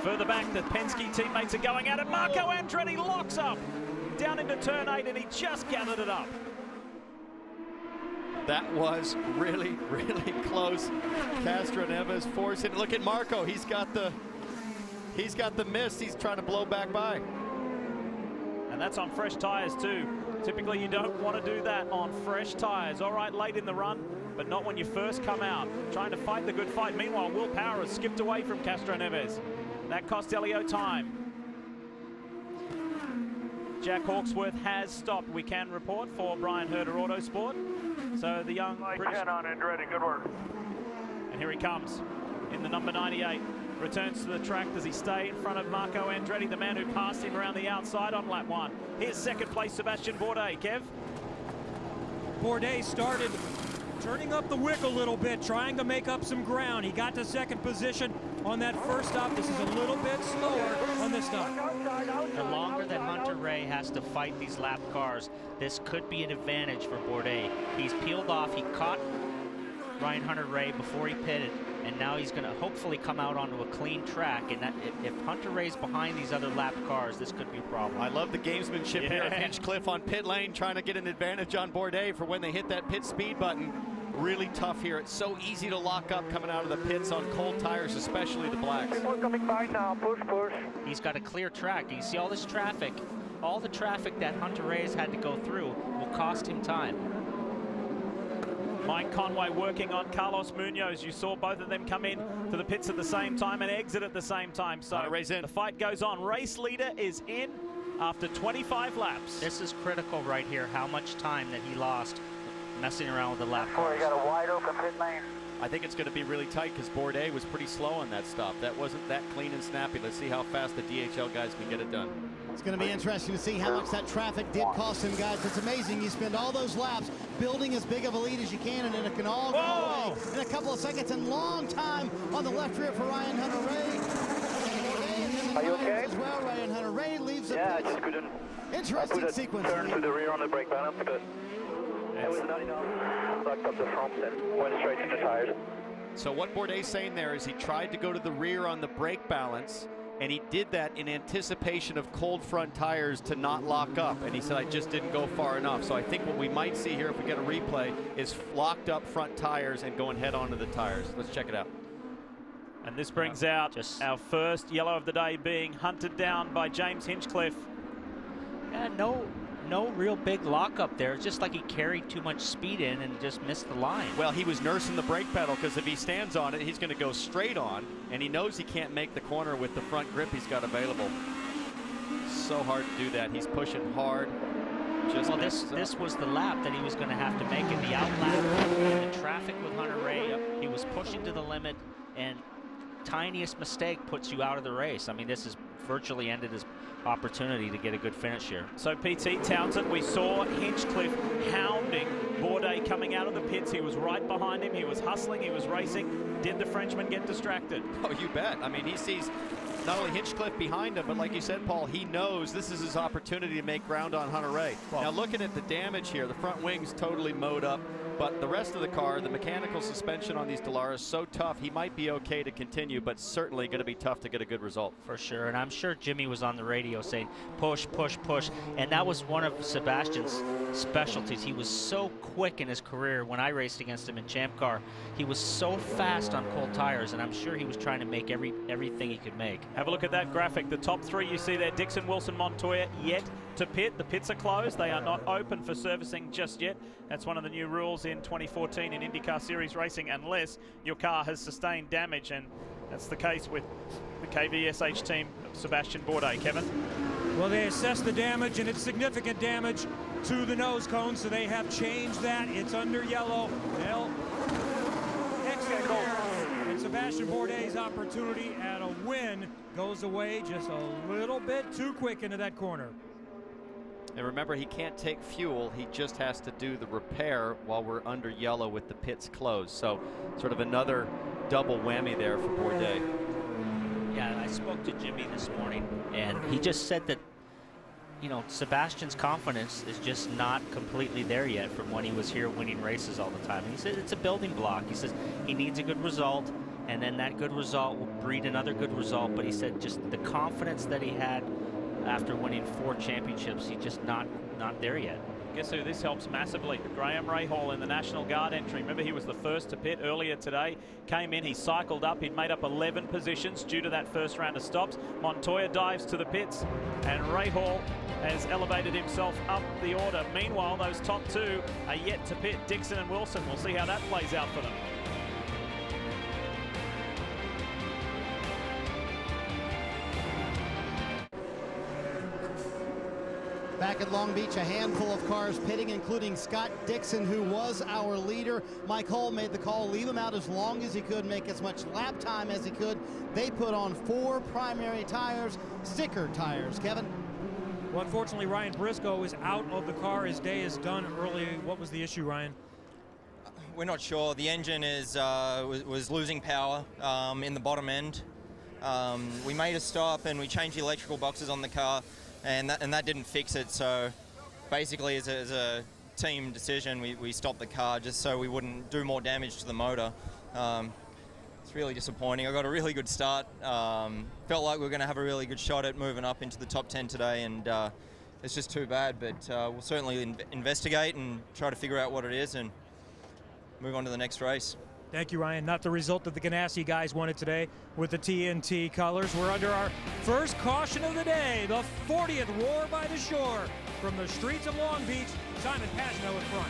Further back, the Penske teammates are going at it. Marco Andretti locks up down into turn 8, and he just gathered it up. That was really, really close. Castroneves forced it. Look at Marco. He's got the mist. He's trying to blow back by. And that's on fresh tires too. Typically you don't want to do that on fresh tires. All right, late in the run, but not when you first come out. Trying to fight the good fight. Meanwhile, Will Power has skipped away from Castroneves. That cost Helio time. Jack Hawksworth has stopped, we can report, for Brian Herder Autosport. So the young British... on Andretti, good work. And here he comes in the number 98. Returns to the track. Does he stay in front of Marco Andretti, the man who passed him around the outside on lap 1? Here's second place, Sebastian Bourdais. Kev? Bourdais started turning up the wick a little bit, trying to make up some ground. He got to second position on that first stop. This is a little bit slower on this stop. The longer that Hunter Ray has to fight these lap cars, this could be an advantage for Bourdais. He's peeled off. He caught Ryan Hunter Ray before he pitted, and now he's going to hopefully come out onto a clean track. And that, if Hunter Ray's behind these other lap cars, this could be a problem. I love the gamesmanship here of Hinchcliffe on pit lane, trying to get an advantage on Bourdais for when they hit that pit speed button. Really tough here. It's so easy to lock up coming out of the pits on cold tires, especially the blacks. People coming by now, push, push. He's got a clear track. You see all this traffic, all the traffic that Hunter Ray's had to go through will cost him time. Mike Conway working on Carlos Munoz. You saw both of them come in to the pits at the same time and exit at the same time. So the fight goes on. Race leader is in after 25 laps. This is critical right here, how much time that he lost messing around with the lap cars. You got a wide open pit lane. I think it's going to be really tight because Bourdais was pretty slow on that stop. That wasn't that clean and snappy. Let's see how fast the DHL guys can get it done. It's going to be interesting to see how much that traffic did cost him, guys. It's amazing. You spend all those laps building as big of a lead as you can, and then it can all go away in a couple of seconds. And long time on the left rear for Ryan Hunter Ray. Are you okay? As well, Ryan Hunter Ray leaves the I pits. just couldn't. Interesting sequence. Turn to the rear on the brake balance. Good. So what Bourdais saying there is he tried to go to the rear on the brake balance, and he did that in anticipation of cold front tires to not lock up. And he said, I just didn't go far enough. So I think what we might see here if we get a replay is locked up front tires and going head on to the tires. Let's check it out. And this brings out our first yellow of the day, being hunted down by James Hinchcliffe. Yeah, no real big lockup there. It's just like he carried too much speed in and just missed the line. Well, he was nursing the brake pedal, because if he stands on it, he's going to go straight on, and he knows he can't make the corner with the front grip he's got available. So hard to do that. He's pushing hard. Well, this was the lap that he was going to have to make in the out lap. In the traffic with Hunter Ray, he was pushing to the limit, and tiniest mistake puts you out of the race. I mean, this has virtually ended his opportunity to get a good finish here. So PT Townsend, we saw Hinchcliffe hounding Bourdais coming out of the pits. He was right behind him. He was hustling. He was racing. Did the Frenchman get distracted? Oh, you bet. I mean, he sees not only Hinchcliffe behind him, but like you said, Paul, he knows this is his opportunity to make ground on Hunter Ray. Well, now looking at the damage here, the front wing's totally mowed up, but the rest of the car, the mechanical suspension on these Dallara is so tough, he might be okay to continue, but certainly going to be tough to get a good result. For sure, and I'm sure Jimmy was on the radio saying, push, push, push, and that was one of Sebastian's specialties. He was so quick in his career. When I raced against him in Champ Car, he was so fast on cold tires, and I'm sure he was trying to make everything he could make. Have a look at that graphic. The top three you see there, Dixon, Wilson, Montoya, yet to pit. The pits are closed. They are not open for servicing just yet. That's one of the new rules in 2014 in IndyCar Series racing, unless your car has sustained damage, and that's the case with the KVSH team of Sebastian Bourdais. Kevin? Well, they assess the damage, and it's significant damage to the nose cone, so they have changed that. It's under yellow. They'll exit there, and Sebastian Bourdais' opportunity at a win goes away just a little bit too quick into that corner. And remember, he can't take fuel. He just has to do the repair while we're under yellow with the pits closed. So sort of another double whammy there for Bourdais. Yeah, I spoke to Jimmy this morning, and he just said that, you know, Sebastian's confidence is just not completely there yet from when he was here winning races all the time. And he said it's a building block. He says he needs a good result, and then that good result will breed another good result. But he said just the confidence that he had after winning 4 championships, he's just not there yet. Guess who this helps massively? Graham Rahal in the National Guard entry. Remember, he was the first to pit earlier today. Came in, he cycled up, he'd made up 11 positions due to that first round of stops. Montoya dives to the pits, and Rahal has elevated himself up the order. Meanwhile, those top 2 are yet to pit, Dixon and Wilson. We'll see how that plays out for them. Back at Long Beach, a handful of cars pitting, including Scott Dixon, who was our leader. Mike Hull made the call, leave him out as long as he could, make as much lap time as he could. They put on 4 primary tires, sticker tires. Kevin? Well, unfortunately, Ryan Briscoe is out of the car. His day is done early. What was the issue, Ryan? We're not sure. The engine was losing power in the bottom end. We made a stop and we changed the electrical boxes on the car, and that didn't fix it. So basically, as a team decision, we stopped the car just so we wouldn't do more damage to the motor. It's really disappointing. I got a really good start. Felt like we were going to have a really good shot at moving up into the top 10 today, and it's just too bad. But we'll certainly investigate and try to figure out what it is and move on to the next race. Thank you, Ryan. Not the result that the Ganassi guys wanted today with the TNT colors. We're under our first caution of the day, the 40th Roar by the Shore. From the streets of Long Beach, Simon Pagino in front.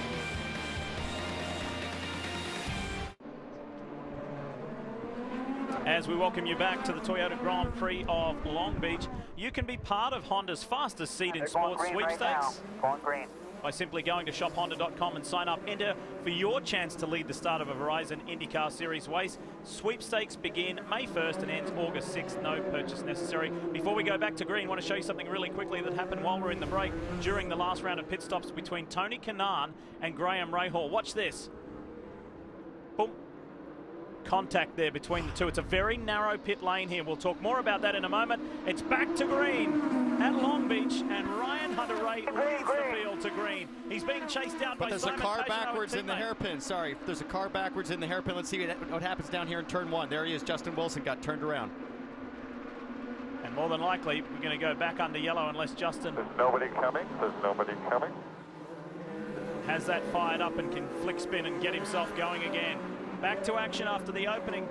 As we welcome you back to the Toyota Grand Prix of Long Beach, you can be part of Honda's fastest seat in sports sweepstakes by simply going to shophonda.com and sign up. Enter for your chance to lead the start of a Verizon IndyCar Series race. Sweepstakes begin May 1st and ends August 6th. No purchase necessary. Before we go back to green, I want to show you something really quickly that happened while we're in the break during the last round of pit stops between Tony Kanaan and Graham Rahal. Watch this. Boom. contact there between the two. It's a very narrow pit lane here. We'll talk more about that in a moment. It's back to green at Long Beach, and Ryan Hunter-Reay leads the field to green. He's being chased down by Simon Pagenaud. But there's a car backwards in the hairpin. Sorry, there's a car backwards in the hairpin. Let's see what happens down here in turn 1. There he is. Justin Wilson got turned around. And more than likely, we're going to go back under yellow unless Justin... There's nobody coming. There's nobody coming. ...has that fired up and can flick spin and get himself going again. Back to action after the opening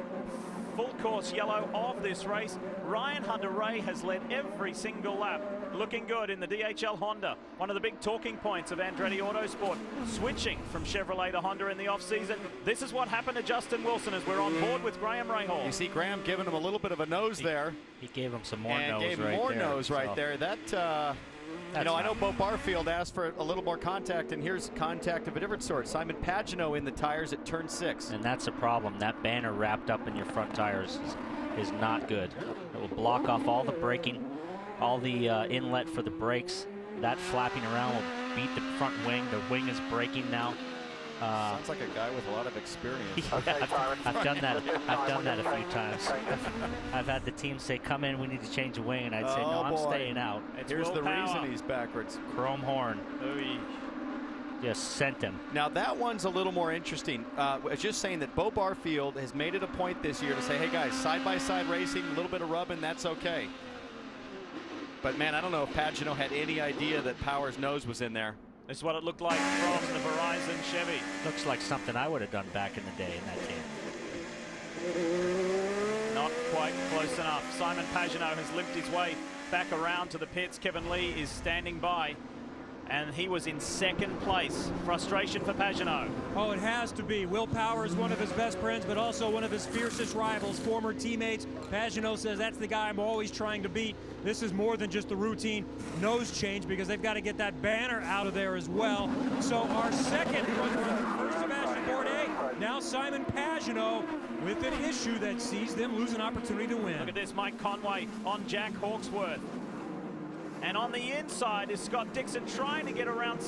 full course yellow of this race. Ryan Hunter-Reay has led every single lap. Looking good in the DHL Honda. One of the big talking points of Andretti Autosport. Switching from Chevrolet to Honda in the off-season. This is what happened to Justin Wilson as we're on board with Graham Rahal. You see Graham giving him a little bit of a nose there. He gave him some more and nose gave him right more there. nose right there. That... you know, I know Bo Barfield asked for a little more contact, and here's contact of a different sort. Simon Pagenaud in the tires at turn 6. And that's a problem. That banner wrapped up in your front tires is not good. It will block off all the braking, all the inlet for the brakes. That flapping around will beat the front wing. The wing is braking now. Sounds like a guy with a lot of experience. Yeah, I've done that. I've done that a few times. I've had the team say, "Come in, we need to change the wing," and I'd say, "No, I'm staying out." Here's the reason he's backwards. Chrome horn. Just sent him. Now that one's a little more interesting. I was just saying that Bo Barfield has made it a point this year to say, "Hey guys, side-by-side racing, a little bit of rubbing, that's okay." But man, I don't know if Pagenaud had any idea that Power's nose was in there. This is what it looked like from the Verizon Chevy. Looks like something I would have done back in the day in that team. Not quite close enough. Simon Pagenaud has limped his way back around to the pits. Kevin Lee is standing by, and he was in second place. Frustration for Pagenaud. Oh, it has to be. Will Power is one of his best friends, but also one of his fiercest rivals, former teammates. Pagenaud says that's the guy I'm always trying to beat. This is more than just a routine nose change because they've got to get that banner out of there as well. So our second was first Sebastian Bourdais, now Simon Pagenaud with an issue that sees them lose an opportunity to win. Look at this, Mike Conway on Jack Hawksworth. And on the inside is Scott Dixon trying to get around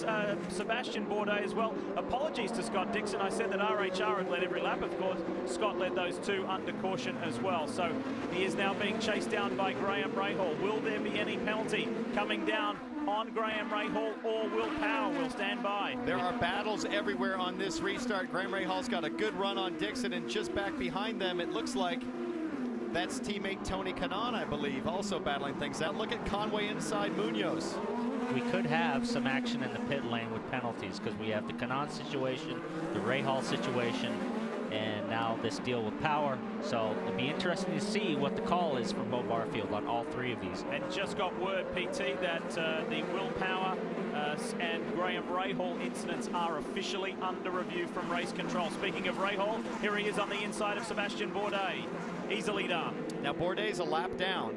Sebastian Bourdais as well. Apologies to Scott Dixon. I said that RHR had led every lap. Of course, Scott led those two under caution as well. So he is now being chased down by Graham Rahal. Will there be any penalty coming down on Graham Rahal, or Will Power will stand by? There are battles everywhere on this restart. Graham Rahal's got a good run on Dixon, and just back behind them, it looks like that's teammate Tony Kanaan, I believe, also battling things out. Look at Conway inside Munoz. We could have some action in the pit lane with penalties because we have the Kanaan situation, the Rahal situation, and now this deal with Power. So it'll be interesting to see what the call is from Bo Barfield on all three of these. And just got word, PT, that the Will Power and Graham Rahal incidents are officially under review from race control. Speaking of Rahal, here he is on the inside of Sebastian Bourdais. Easily done. Now Bourdais a lap down,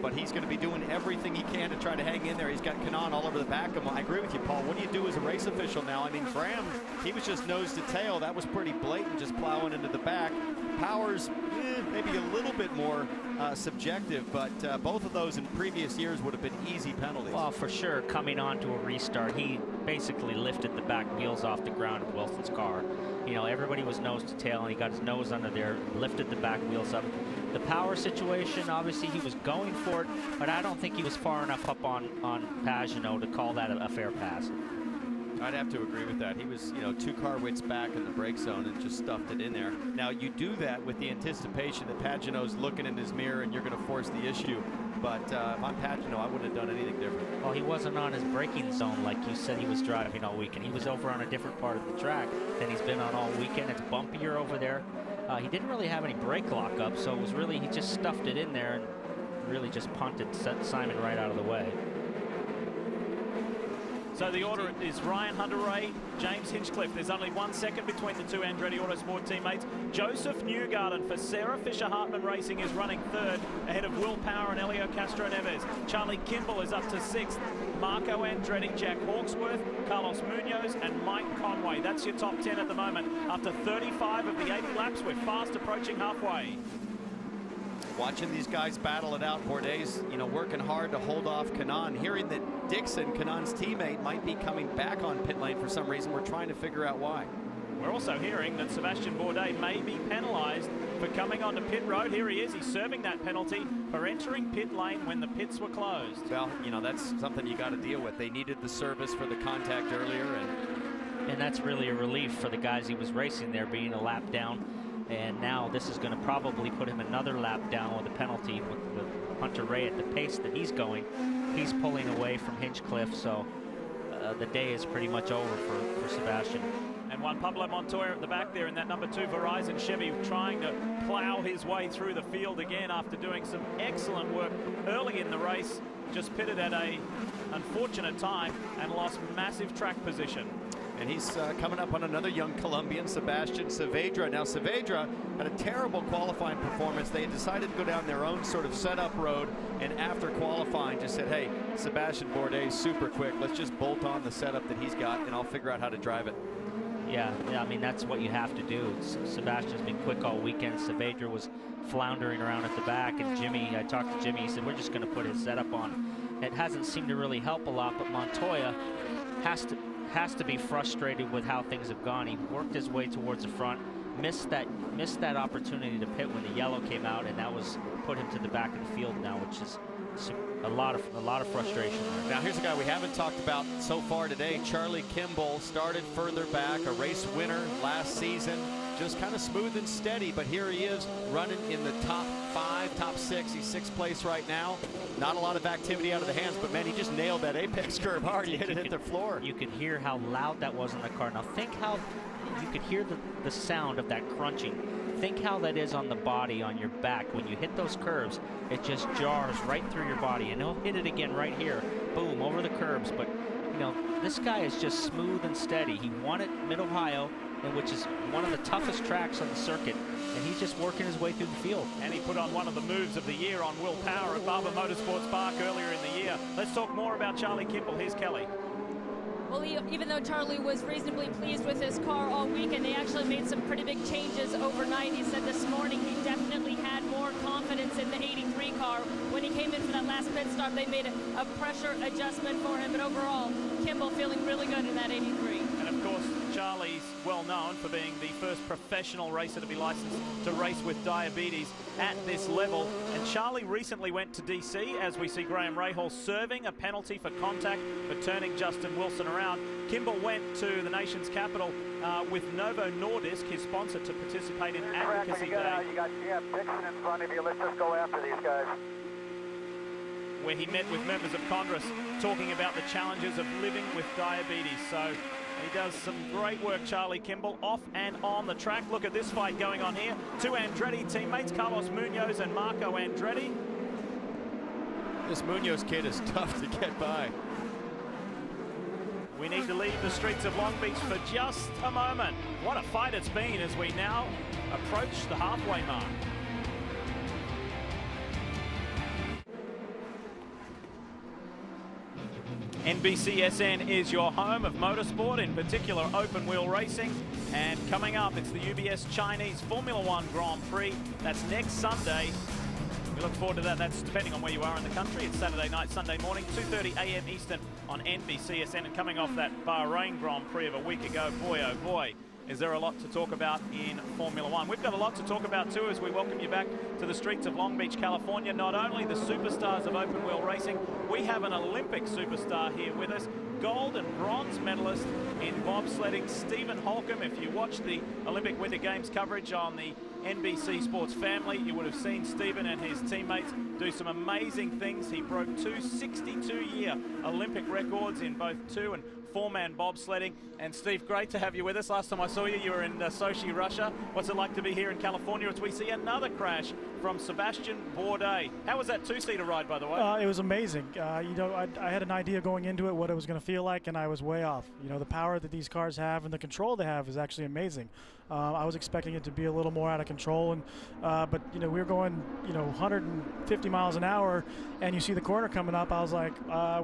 but he's going to be doing everything he can to try to hang in there. He's got Kanaan all over the back of him. I agree with you, Paul. What do you do as a race official now? I mean, Graham, he was just nose to tail. That was pretty blatant, just plowing into the back. Powers, maybe a little bit more subjective, but both of those in previous years would have been easy penalties. Well, for sure, coming on to a restart, he basically lifted the back wheels off the ground of Wilson's car. You know, everybody was nose to tail, and he got his nose under there, lifted the back wheels up. The Power situation, obviously he was going for it, but I don't think he was far enough up on Pagenaud to call that a fair pass. I'd have to agree with that. He was, you know, 2 car widths back in the brake zone and just stuffed it in there. Now, you do that with the anticipation that Pagenaud's looking in his mirror and you're going to force the issue. But if I'm Pagenaud, I wouldn't have done anything different. Well, he wasn't on his braking zone like you said he was driving all weekend. He was over on a different part of the track than he's been on all weekend. It's bumpier over there. He didn't really have any brake lockup, so it was really, he just stuffed it in there and really just punted Simon right out of the way. So the order is Ryan Hunter-Reay, James Hinchcliffe. There's only 1 second between the two Andretti Autosport teammates. Joseph Newgarden for Sarah Fisher-Hartman Racing is running third, ahead of Will Power and Elio Castro-Neves. Charlie Kimball is up to 6th. Marco Andretti, Jack Hawksworth, Carlos Munoz, and Mike Conway. That's your top 10 at the moment. After 35 of the 80 laps, we're fast approaching halfway. Watching these guys battle it out. Bourdais, you know, working hard to hold off Kanaan. Hearing that Dixon, Kanaan's teammate, might be coming back on pit lane for some reason. We're trying to figure out why. We're also hearing that Sebastian Bourdais may be penalized for coming onto pit road. Here he is. He's serving that penalty for entering pit lane when the pits were closed. Well, you know, that's something you got to deal with. They needed the service for the contact earlier, and that's really a relief for the guys he was racing there, being a lap down. And now this is going to probably put him another lap down with a penalty with Hunter Ray at the pace that he's going. He's pulling away from Hinchcliffe, so the day is pretty much over for Sebastian. And Juan Pablo Montoya at the back there in that number 2 Verizon Chevy, trying to plow his way through the field again after doing some excellent work early in the race. Just pitted at a unfortunate time and lost massive track position. And he's coming up on another young Colombian, Sebastian Saavedra. Now, Saavedra had a terrible qualifying performance. They had decided to go down their own sort of setup road, and after qualifying just said, hey, Sebastian Bourdais super quick. Let's just bolt on the setup that he's got, and I'll figure out how to drive it. Yeah, I mean, that's what you have to do. Sebastian's been quick all weekend. Saavedra was floundering around at the back, and I talked to Jimmy, he said, we're just going to put his setup on. It hasn't seemed to really help a lot, but Montoya has to be frustrated with how things have gone. He worked his way towards the front, missed that opportunity to pit when the yellow came out, and that was put him to the back of the field now, which is a lot of frustration there. Now here's a guy we haven't talked about so far today. Charlie Kimball started further back, a race winner last season, just kind of smooth and steady, but here he is running in the top 5, top 6. He's 6th place right now. Not a lot of activity out of the hands, but man, he just nailed that apex curve hard. He hit it at the floor. You could hear how loud that was in the car. Now think how you could hear the sound of that crunching. Think how that is on the body, on your back. When you hit those curves, it just jars right through your body, and he'll hit it again right here. Boom, over the curbs. But, you know, this guy is just smooth and steady. He won at Mid-Ohio, which is one of the toughest tracks on the circuit, and he's just working his way through the field. And he put on one of the moves of the year on Will Power at Barber Motorsports Park earlier in the year. Let's talk more about Charlie Kimball. Here's Kelly. Well, even though Charlie was reasonably pleased with his car all week, and they actually made some pretty big changes overnight, he said this morning he definitely had more confidence in the 83 car. When he came in for that last pit stop, they made a pressure adjustment for him, but overall, Kimball feeling really good in that 83. And of course, Charlie's well known for being the first professional racer to be licensed to race with diabetes at this level. And Charlie recently went to DC, as we see Graham Rahal serving a penalty for contact for turning Justin Wilson around. Kimball went to the nation's capital with Novo Nordisk, his sponsor, to participate in Advocacy Day. You got Dixon in front of you. Let's just go after these guys. Where he met with members of Congress talking about the challenges of living with diabetes. So he does some great work, Charlie Kimball, off and on the track. Look at this fight going on here. 2 Andretti teammates, Carlos Munoz and Marco Andretti. This Munoz kid is tough to get by. We need to leave the streets of Long Beach for just a moment. What a fight it's been as we now approach the halfway mark. NBCSN is your home of motorsport, in particular open wheel racing. And coming up, it's the UBS Chinese Formula One Grand Prix. That's next Sunday. We look forward to that. That's depending on where you are in the country. It's Saturday night, Sunday morning, 2:30 a.m. Eastern on NBCSN. And coming off that Bahrain Grand Prix of a week ago, boy, oh boy, is there a lot to talk about in Formula One. We've got a lot to talk about too as we welcome you back to the streets of Long Beach, California. Not only the superstars of open wheel racing, we have an Olympic superstar here with us. Gold and bronze medalist in bobsledding, Stephen Holcomb. If you watched the Olympic Winter Games coverage on the NBC Sports Family, you would have seen Stephen and his teammates do some amazing things. He broke 2 62-year Olympic records in both 2- and 4-man bobsledding. And Steve, great to have you with us. Last time I saw you, you were in Sochi, Russia. What's it like to be here in California as we see another crash from Sebastian Bourdais? How was that 2-seater ride, by the way? It was amazing. You know, I had an idea going into it what it was going to feel like, and I was way off. You know, the power that these cars have and the control they have is actually amazing. I was expecting it to be a little more out of control, and but you know, we were going 150 miles an hour, and you see the corner coming up. I was like,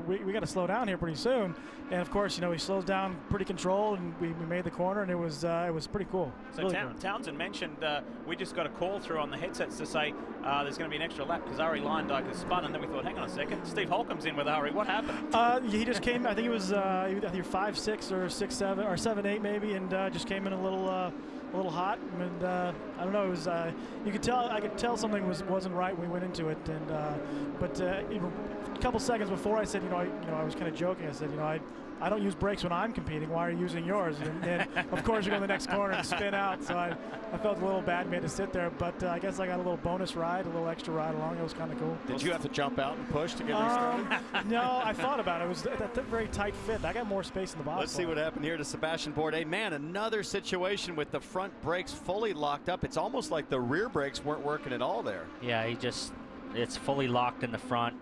we got to slow down here pretty soon. And of course, he slows down pretty controlled, and we made the corner, and it was pretty cool. So really Townsend mentioned we just got a call through on the headsets to say there's going to be an extra lap because Ari Leindyke has spun, and then we thought, hang on a second, Steve Holcomb's in with Ari. What happened? He just came. I think it was either 5.6 or 6.7 or 7.8 maybe, and just came in a little a little hot, and I don't know. It was you could tell. I could tell something wasn't right when we went into it, and but even a couple seconds before, I said, I was kind of joking. I said, I don't use brakes when I'm competing. Why are you using yours? And of course, you go to the next corner and spin out. So I felt a little bad, made to sit there. But I guess I got a little bonus ride, a little extra ride along. It was kind of cool. Did you have to jump out and push to get restarted? No, I thought about it. It was that very tight fit. I got more space in the box. Let's see what happened here to Sebastian Bourdais. Man, another situation with the front brakes fully locked up. It's almost like the rear brakes weren't working at all there. Yeah, it's fully locked in the front.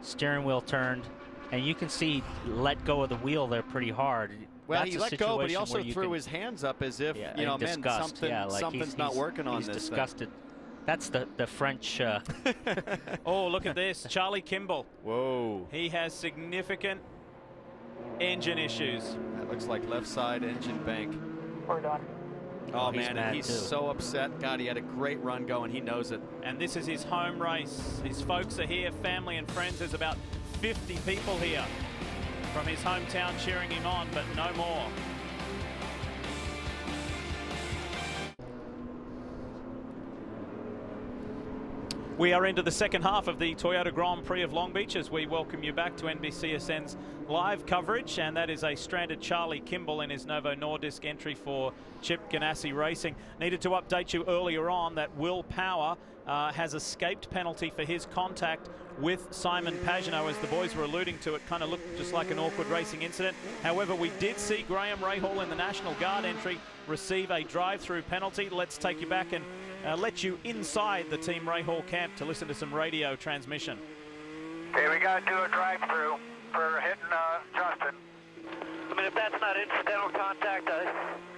Steering wheel turned. And you can see let go of the wheel there pretty hard. Well, That's he let go, but he also threw his hands up as if, man, disgust. something's not working on this. He's disgusted. That's the French. Oh, look at this. Charlie Kimball. Whoa. He has significant engine issues. That looks like left side engine bank. We're done. Oh, man, and he's so upset. God, he had a great run going. He knows it. And this is his home race. His folks are here, family and friends. There's about 50 people here from his hometown cheering him on, but no more. We are into the second half of the Toyota Grand Prix of Long Beach as we welcome you back to NBCSN's live coverage, and that is a stranded Charlie Kimball in his Novo Nordisk entry for Chip Ganassi Racing. Needed to update you earlier on that Will Power has escaped penalty for his contact with Simon Pagenaud. As the boys were alluding to, it kind of looked just like an awkward racing incident. However, we did see Graham Rahal in the National Guard entry receive a drive-through penalty. Let's take you back and let you inside the Team Rahal camp to listen to some radio transmission. Okay, we got to do a drive-through for hitting Justin. I mean, if that's not incidental contact,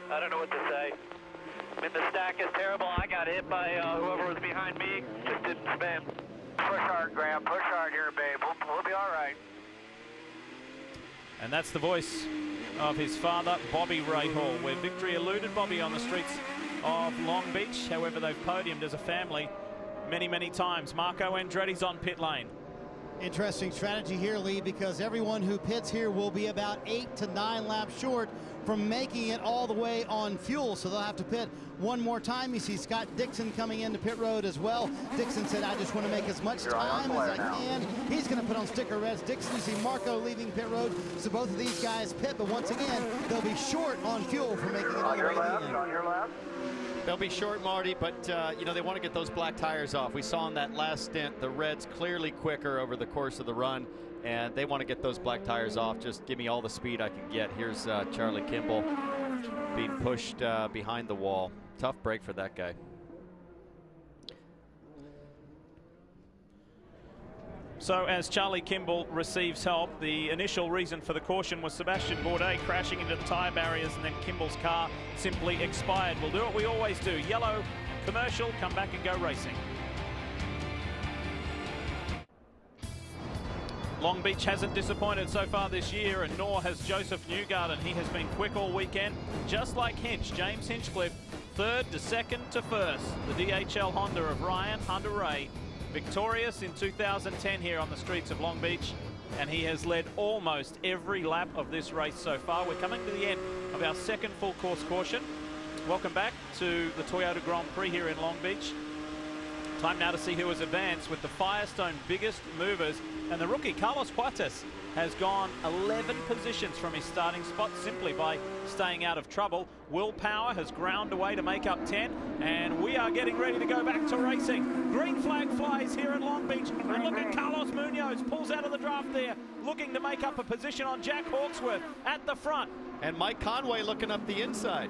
I don't know what to say. I mean, the stack is terrible. I got hit by whoever was behind me. Just didn't spam. Push hard, Graham. Push hard here, babe. We'll be all right. And that's the voice of his father, Bobby Rahal, where victory eluded Bobby on the streets of Long Beach. However, they've podiumed as a family many, many times. Marco Andretti's on pit lane. Interesting strategy here, Lee, because everyone who pits here will be about 8 to 9 laps short from making it all the way on fuel, so they'll have to pit one more time. You see Scott Dixon coming into pit road as well. Dixon said, I just want to make as much time as I can. He's going to put on sticker reds. Dixon, you see Marco leaving pit road, so both of these guys pit, but once again, they'll be short on fuel for making it all the way to the end. On your left. They'll be short, Marty, but they want to get those black tires off. We saw in that last stint the reds clearly quicker over the course of the run, and they want to get those black tires off. Just give me all the speed I can get. Here's Charlie Kimball being pushed behind the wall. Tough break for that guy. So as Charlie Kimball receives help, the initial reason for the caution was Sebastian Bourdais crashing into the tyre barriers, and then Kimball's car simply expired. We'll do what we always do. Yellow, commercial, come back and go racing. Long Beach hasn't disappointed so far this year, and nor has Joseph Newgarden. He has been quick all weekend, just like Hinch, James Hinchcliffe, third to second to first. The DHL Honda of Ryan Hunter-Reay, victorious in 2010 here on the streets of Long Beach, and he has led almost every lap of this race so far. We're coming to the end of our second full course caution. Welcome back to the Toyota Grand Prix here in Long Beach. Time now to see who has advanced with the Firestone biggest movers, and the rookie Carlos Huertas has gone 11 positions from his starting spot simply by staying out of trouble. Will Power has ground away to make up 10, and we are getting ready to go back to racing. Green flag flies here in Long Beach, and look at Carlos Munoz, pulls out of the draft there, looking to make up a position on Jack Hawksworth at the front. And Mike Conway looking up the inside.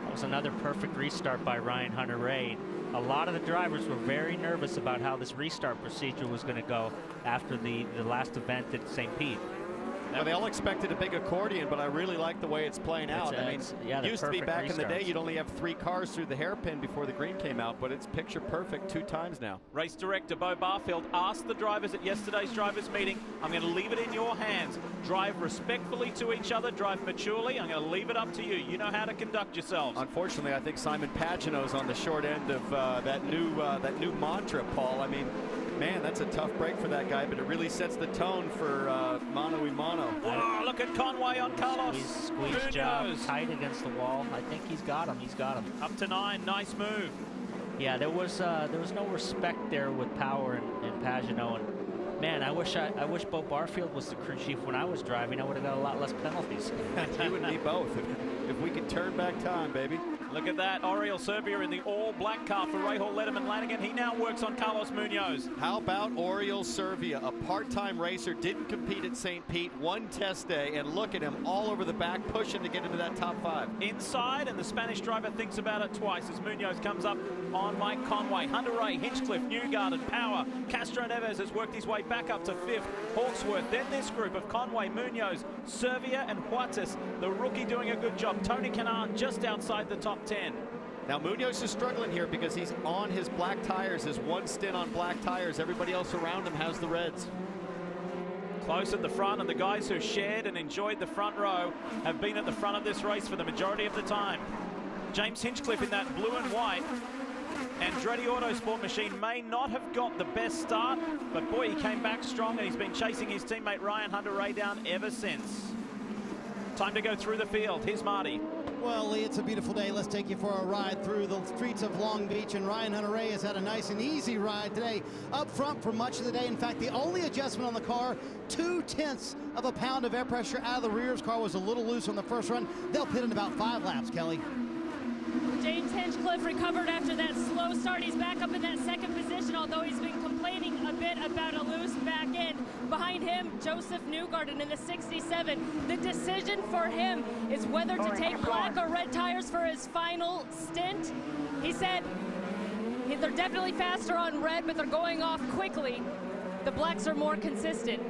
That was another perfect restart by Ryan Hunter-Reay. A lot of the drivers were very nervous about how this restart procedure was going to go after the last event at St. Pete. Well, they all expected a big accordion, but I really like the way it's playing out. I mean, it used to be back in the day, you'd only have 3 cars through the hairpin before the green came out, but it's picture perfect 2 times now. Race director Bo Barfield asked the drivers at yesterday's drivers meeting, I'm going to leave it in your hands. Drive respectfully to each other, drive maturely. I'm going to leave it up to you. You know how to conduct yourselves. Unfortunately, I think Simon Pagenaud's on the short end of that new mantra, Paul. I mean, Man, that's a tough break for that guy, but it really sets the tone for mano a mano. Whoa, look at Conway on Carlos. Squeeze job, tight against the wall. I think he's got him. He's got him. Up to 9, nice move. Yeah, there was no respect there with Power and Pagenaud. And man, I wish Bo Barfield was the crew chief when I was driving. I would have got a lot less penalties. You and me both. If we could turn back time, baby. Look at that, Oriol Serbia in the all-black car for Rahal Letterman Lanigan. He now works on Carlos Munoz. How about Oriol Serbia, a part-time racer, didn't compete at St. Pete, one test day, and look at him all over the back, pushing to get into that top 5. Inside, and the Spanish driver thinks about it twice as Munoz comes up on Mike Conway. Hunter Ray, Hinchcliffe, Newgarden, Power. Castro Neves has worked his way back up to 5th. Hawksworth, then this group of Conway, Munoz, Serbia, and Huatis. The rookie doing a good job. Tony Kanaan just outside the top 10. Now Munoz is struggling here because he's on his black tires, his one stint on black tires. Everybody else around him has the reds. Close at the front, and the guys who shared and enjoyed the front row have been at the front of this race for the majority of the time. James Hinchcliffe in that blue and white. Andretti Autosport machine may not have got the best start, but boy, he came back strong, and he's been chasing his teammate Ryan Hunter-Reay down ever since. Time to go through the field. Here's Marty. Well, Lee, it's a beautiful day. Let's take you for a ride through the streets of Long Beach, and Ryan Hunter-Reay has had a nice and easy ride today up front for much of the day. In fact, the only adjustment on the car, 0.2 of a pound of air pressure out of the rear. His car was a little loose on the first run. They'll pit in about 5 laps, Kelly. James Hinchcliffe recovered after that slow start. He's back up in that second position, although he's been complaining a bit about a loose back end. Behind him, Joseph Newgarden in the 67. The decision for him is whether to take black or red tires for his final stint. He said they're definitely faster on red, but they're going off quickly. The blacks are more consistent.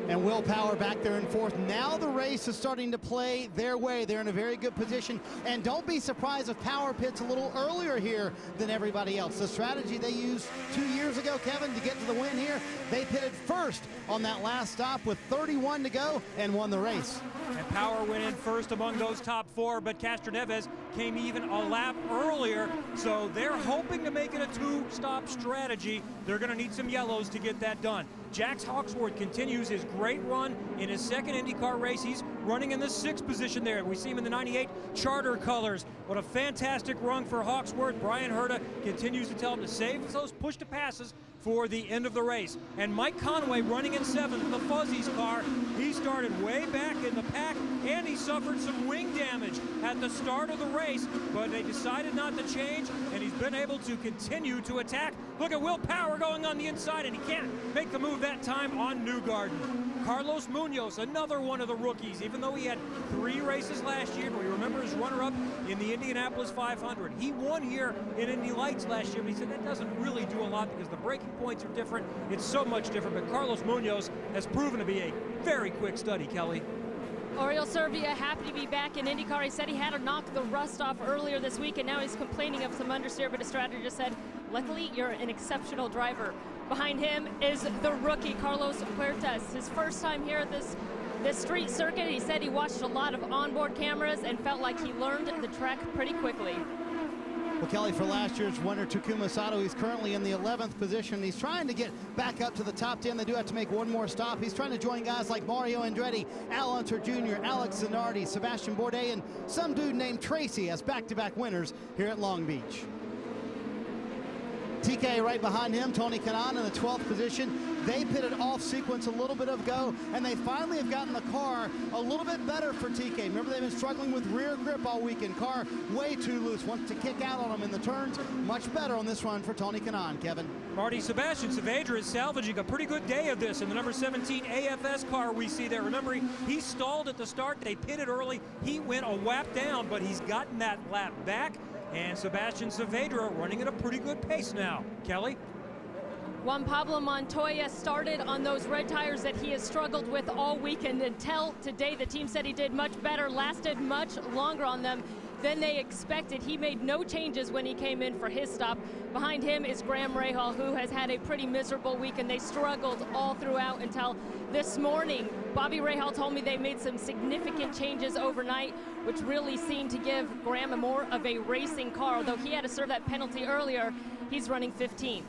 And Will Power back there in 4th. Now the race is starting to play their way. They're in a very good position. And don't be surprised if Power pits a little earlier here than everybody else. The strategy they used 2 years ago, Kevin, to get to the win here, they pitted first on that last stop with 31 to go and won the race. And Power went in first among those top 4, but Castro Neves came even a lap earlier, so they're hoping to make it a 2-stop strategy. They're going to need some yellows to get that done. Jax Hawksworth continues his great run in his second IndyCar race. He's running in the 6th position there. We see him in the 98 charter colors. What a fantastic run for Hawksworth. Brian Herta continues to tell him to save those push-to-passes for the end of the race. And Mike Conway running in 7th in the Fuzzies car. He started way back in the pack, and he suffered some wing damage at the start of the race, but they decided not to change, and he's been able to continue to attack. Look at Will Power going on the inside, and he can't make the move that time on Newgarden. Carlos Munoz, another one of the rookies, even though he had 3 races last year. We remember his runner-up in the Indianapolis 500. He won here in Indy Lights last year, but he said that doesn't really do a lot because the braking points are different. It's so much different, but Carlos Munoz has proven to be a very quick study, Kelly. Oriol Serbia happy to be back in IndyCar. He said he had to knock the rust off earlier this week, and now he's complaining of some understeer, but a strategist said, luckily, you're an exceptional driver. Behind him is the rookie, Carlos Huertas. His first time here at this street circuit. He said he watched a lot of onboard cameras and felt like he learned the track pretty quickly. Well, Kelly, for last year's winner, Takuma Sato, he's currently in the 11th position. He's trying to get back up to the top 10. They do have to make one more stop. He's trying to join guys like Mario Andretti, Al Unser Jr., Alex Zanardi, Sebastian Bourdais, and some dude named Tracy as back-to-back winners here at Long Beach. TK right behind him, Tony Kanaan in the 12th position. They pitted off sequence a little bit ago, and they finally have gotten the car a little bit better for TK. Remember, they've been struggling with rear grip all weekend. Car way too loose, wants to kick out on them in the turns. Much better on this run for Tony Kanaan, Kevin. Marty, Sebastian Saavedra is salvaging a pretty good day of this in the number 17 AFS car we see there. Remember, he stalled at the start. They pitted early. He went a lap down, but he's gotten that lap back. And Sebastian Saavedra running at a pretty good pace now. Kelly? Juan Pablo Montoya started on those red tires that he has struggled with all weekend until today. The team said he did much better, lasted much longer on them. than they expected. He made no changes when he came in for his stop. Behind him is Graham Rahal, who has had a pretty miserable week, and they struggled all throughout until this morning. Bobby Rahal told me they made some significant changes overnight, which really seemed to give Graham more of a racing car. Although he had to serve that penalty earlier, he's running 15th.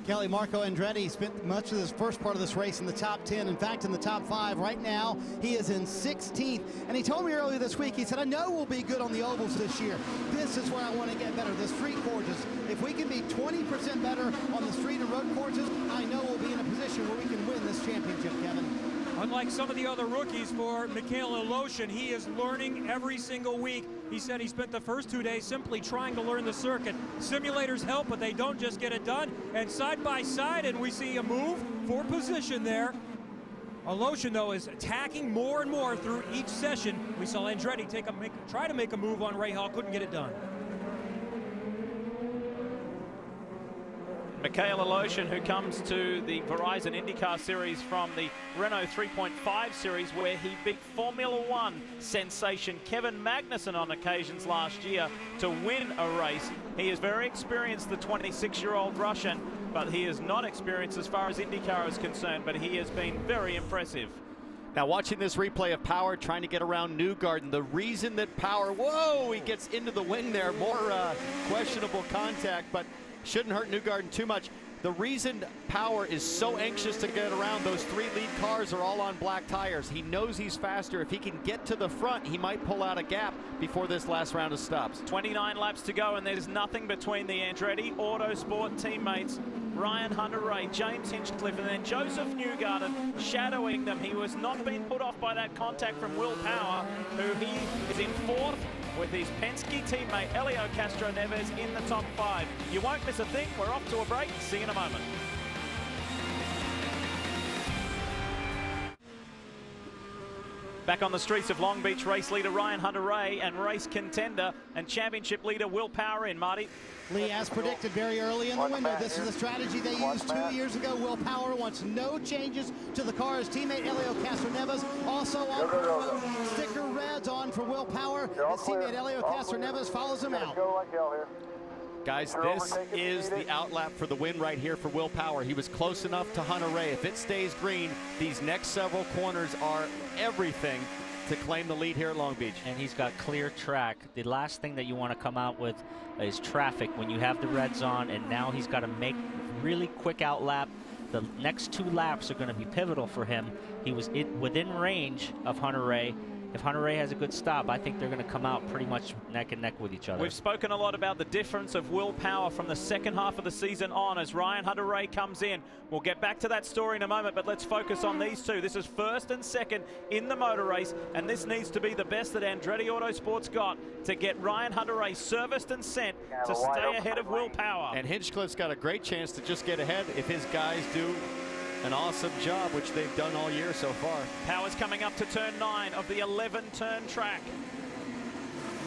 Kelly, Marco Andretti spent much of this first part of this race in the top 10. In fact, in the top 5 right now, he is in 16th. And he told me earlier this week, he said, I know we'll be good on the ovals this year. This is where I want to get better, the street courses. If we can be 20% better on the street and road courses, I know we'll be in a position where we can win this championship, Kevin. Unlike some of the other rookies for Mikhail Iloshin, he is learning every single week. He said he spent the first 2 days simply trying to learn the circuit. Simulators help, but they don't just get it done. And side by side, and we see a move for position there. Iloshin, though, is attacking more and more through each session. We saw Andretti try to make a move on Rahal, couldn't get it done. Mikhail Iloshin, who comes to the Verizon IndyCar series from the Renault 3.5 series, where he beat Formula One sensation Kevin Magnussen on occasions last year to win a race. He is very experienced, the 26-year-old Russian, but he is not experienced as far as IndyCar is concerned, but he has been very impressive. Now watching this replay of Power trying to get around Newgarden, the reason that Power, whoa, he gets into the wing there, more questionable contact, but shouldn't hurt Newgarden too much. The reason Power is so anxious to get around, those 3 lead cars are all on black tires. He knows he's faster. If he can get to the front, he might pull out a gap before this last round of stops. 29 laps to go, and there's nothing between the Andretti Autosport teammates, Ryan Hunter-Reay, James Hinchcliffe, and then Joseph Newgarden shadowing them. He was not being put off by that contact from Will Power, who he is in 4th with his Penske teammate Helio Castroneves in the top 5. You won't miss a thing. We're off to a break. See you in a moment. Back on the streets of Long Beach, race leader Ryan Hunter-Reay and race contender and championship leader Will Power in, Marty. Lee, as predicted very early in the window, this is the strategy they used 2 years ago. Will Power wants no changes to the car. His teammate Helio Castroneves also on for the road. Sticker reds on for Will Power. His teammate Helio Castroneves follows him out. Guys, this is the outlap for the win right here for Will Power. He was close enough to Hunter-Reay. If it stays green, these next several corners are everything to claim the lead here at Long Beach. And he's got clear track. The last thing that you want to come out with is traffic when you have the reds on, and now he's got to make really quick outlap. The next 2 laps are going to be pivotal for him. He was within range of Hunter-Reay. If Hunter-Reay has a good stop, I think they're going to come out pretty much neck and neck with each other. We've spoken a lot about the difference of Will Power from the second half of the season on as Ryan Hunter-Reay comes in. We'll get back to that story in a moment, but let's focus on these two. This is first and second in the motor race, and this needs to be the best that Andretti Autosport's got to get Ryan Hunter-Reay serviced and sent to stay ahead of Will Power. And Hinchcliffe's got a great chance to just get ahead if his guys do an awesome job, which they've done all year so far. Power's coming up to turn 9 of the 11-turn track.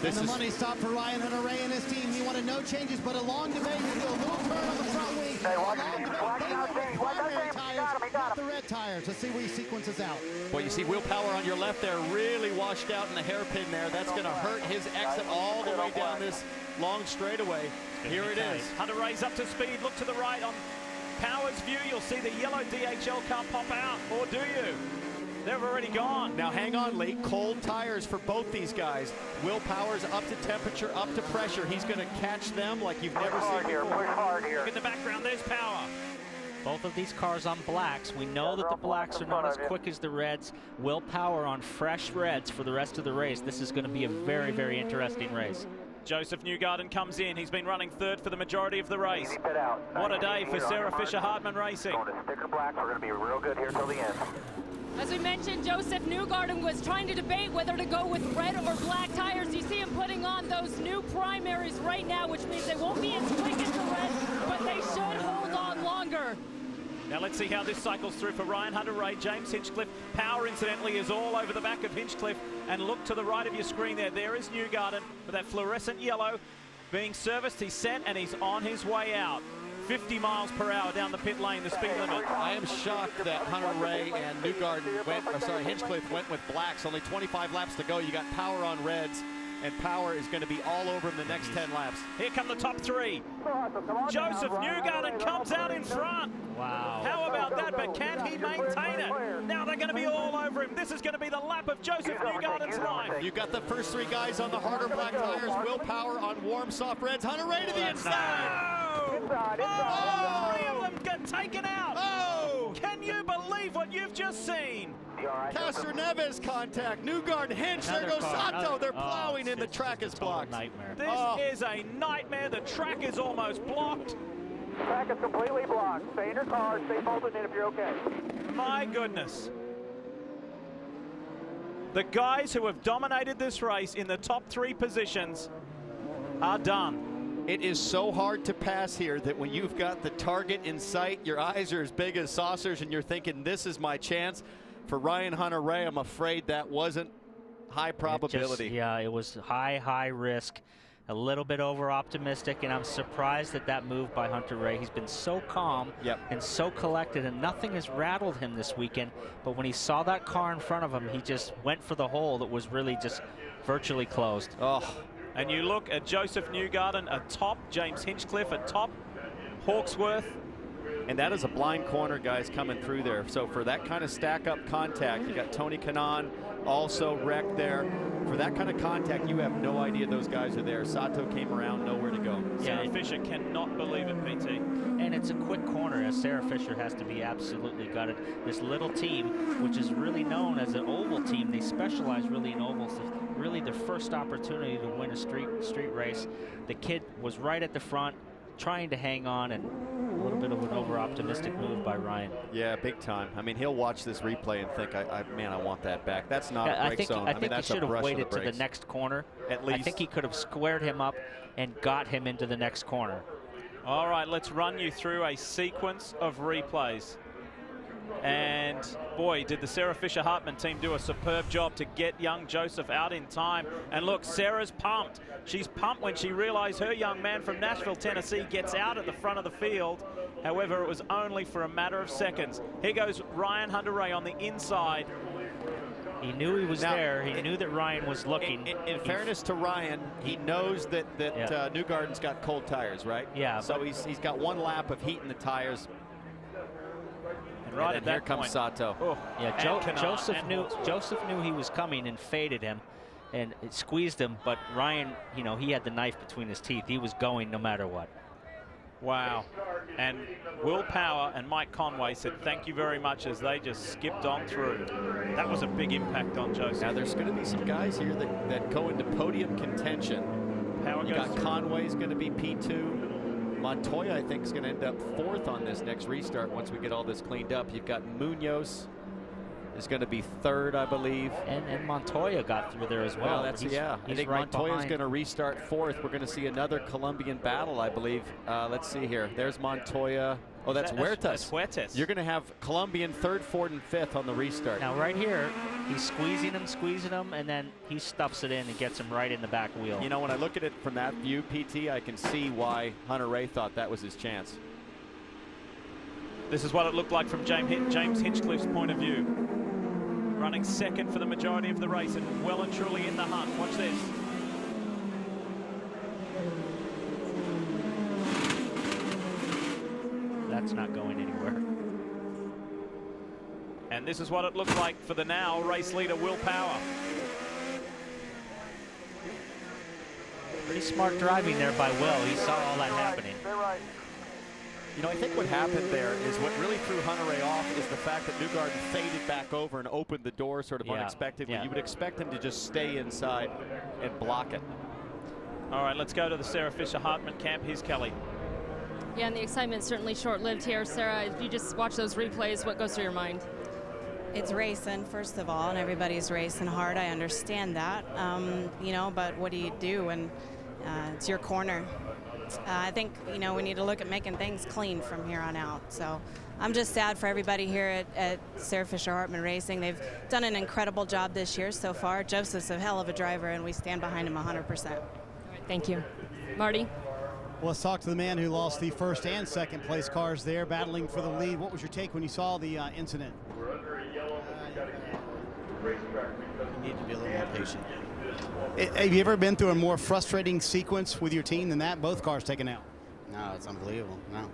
And the money stop for Ryan Hunter-Reay and his team. He wanted no changes, but a long debate. He did a little turn on the front wing. A long debate. Primary tires, not the red tires. Let's see where he sequences out. Well, you see Will Power on your left there, really washed out in the hairpin there. That's going to hurt his exit all the way down this long straightaway. Here it is. Hunter-Reay's up to speed. Look to the right on Power's view. You'll see the yellow DHL car pop out, or do you? They've already gone. Now hang on, Lee. Cold tires for both these guys. Will Power's up to temperature, up to pressure. He's going to catch them like you've never seen before. Push hard here. In the background, there's Power. Both of these cars on blacks. We know that the blacks are not as quick as the reds. Will Power on fresh reds for the rest of the race. This is going to be a very, very interesting race. Joseph Newgarden comes in. He's been running 3rd for the majority of the race. What a day for Sarah Fisher-Hartman Racing. Going to sticker black. We're going to be real good here till the end. As we mentioned, Joseph Newgarden was trying to debate whether to go with red or black tires. You see him putting on those new primaries right now, which means they won't be as quick as the red, but they should hold on longer. Now let's see how this cycles through for Ryan Hunter-Reay. James Hinchcliffe. Power, incidentally, is all over the back of Hinchcliffe. And look to the right of your screen there. There is Newgarden with that fluorescent yellow being serviced. He's set and he's on his way out. 50 miles per hour down the pit lane, the speed limit. I am shocked that Hunter-Reay and Hinchcliffe went with blacks. Only 25 laps to go. You got Power on reds. and power is going to be all over him the next 10 laps. Here come the top three. Joseph Newgarden comes out in front. Wow. How about that? But can he maintain it? Now they're going to be all over him. This is going to be the lap of Joseph Newgarden's life. You've got the first three guys on the harder black tires. Will Power on warm soft reds. Hunter Ray to the inside. Oh, three of them get taken out. Oh! Can you believe what you've just seen? Castro Neves contact. Newgarden, Hinch, there goes Sato. They're plowing in. The track is blocked. Nightmare. This is a nightmare. The track is almost blocked. Track is completely blocked. Stay in your car, stay bolted in if you're okay. My goodness. The guys who have dominated this race in the top three positions are done. It is so hard to pass here that when you've got the target in sight, your eyes are as big as saucers and you're thinking, this is my chance. For Ryan Hunter-Reay, I'm afraid that wasn't high probability. Yeah, it was high risk. A little bit over optimistic, and I'm surprised at that move by Hunter-Reay. He's been so calm and so collected, and nothing has rattled him this weekend. But when he saw that car in front of him, he just went for the hole that was really just virtually closed. And you look at Joseph Newgarden atop, James Hinchcliffe atop, Hawksworth. And that is a blind corner, guys, coming through there. So for that kind of stack-up contact, you got Tony Kanaan also wrecked there. For that kind of contact, you have no idea those guys are there. Sato came around, nowhere to go. Sarah Fisher cannot believe it, PT. And it's a quick corner, as Sarah Fisher has to be absolutely gutted. This little team, which is really known as an oval team, they specialize really in ovals. It's really their first opportunity to win a street race. The kid was right at the front, trying to hang on, and a little bit of an over-optimistic move by Ryan. Yeah, big time. I mean, he'll watch this replay and think, man, I want that back. That's not a brake zone. I think that's he should a brush have waited of the to the next corner. At least. I think he could have squared him up and got him into the next corner. All right, let's run you through a sequence of replays. And boy, did the Sarah Fisher Hartman team do a superb job to get young Joseph out in time. And look, Sarah's pumped. She's pumped when she realized her young man from Nashville, Tennessee gets out at the front of the field. However, it was only for a matter of seconds. Here goes Ryan Hunter-Reay on the inside. He knew he was there. He knew that Ryan was looking. In fairness to Ryan, he knows that Newgarden's got cold tires, right? Yeah. So he's got one lap of heat in the tires. Right and here comes Sato. Oh, yeah, Joseph knew he was coming and faded him, and it squeezed him. But Ryan, you know, he had the knife between his teeth. He was going no matter what. Wow. And Will Power and Mike Conway said thank you very much as they just skipped on through. That was a big impact on Joseph. Now there's going to be some guys here that go into podium contention. You got Conway's going to be P2. Montoya, I think, is going to end up fourth on this next restart once we get all this cleaned up. You've got Munoz is going to be third, I believe. And Montoya got through there as well. I think right Montoya's going to restart fourth. We're going to see another Colombian battle, I believe. Let's see here. There's Montoya. Oh, that's Huertas. That's Huertas. You're going to have Colombian third, fourth, and fifth on the restart. Now, right here, he's squeezing him, and then he stuffs it in and gets him right in the back wheel. You know, when I look at it from that view, PT, I can see why Hunter-Reay thought that was his chance. This is what it looked like from James Hinchcliffe's point of view. Running second for the majority of the race and well and truly in the hunt. Watch this. That's not going anywhere. And this is what it looked like for the now race leader, Will Power. Pretty smart driving there by Will. He saw all that happening. You know, I think what happened there is what really threw Hunter-Reay off is the fact that Newgarden faded back over and opened the door sort of unexpectedly. You would expect him to just stay inside and block it. All right, let's go to the Sarah Fisher Hartman camp. Here's Kelly. Yeah, and the excitement's certainly short-lived here. Sarah, if you just watch those replays, what goes through your mind? It's racing, first of all, and everybody's racing hard. I understand that, you know, but what do you do when it's your corner? I think, you know, we need to look at making things clean from here on out. So I'm just sad for everybody here at Sarah Fisher Hartman Racing. They've done an incredible job this year so far. Joseph's a hell of a driver, and we stand behind him 100%. All right, thank you. Marty? Well, let's talk to the man who lost the first and second place cars there, battling for the lead. What was your take when you saw the incident? You need to be a little more patient. Have you ever been through a more frustrating sequence with your team than that? Both cars taken out. No, it's unbelievable. No,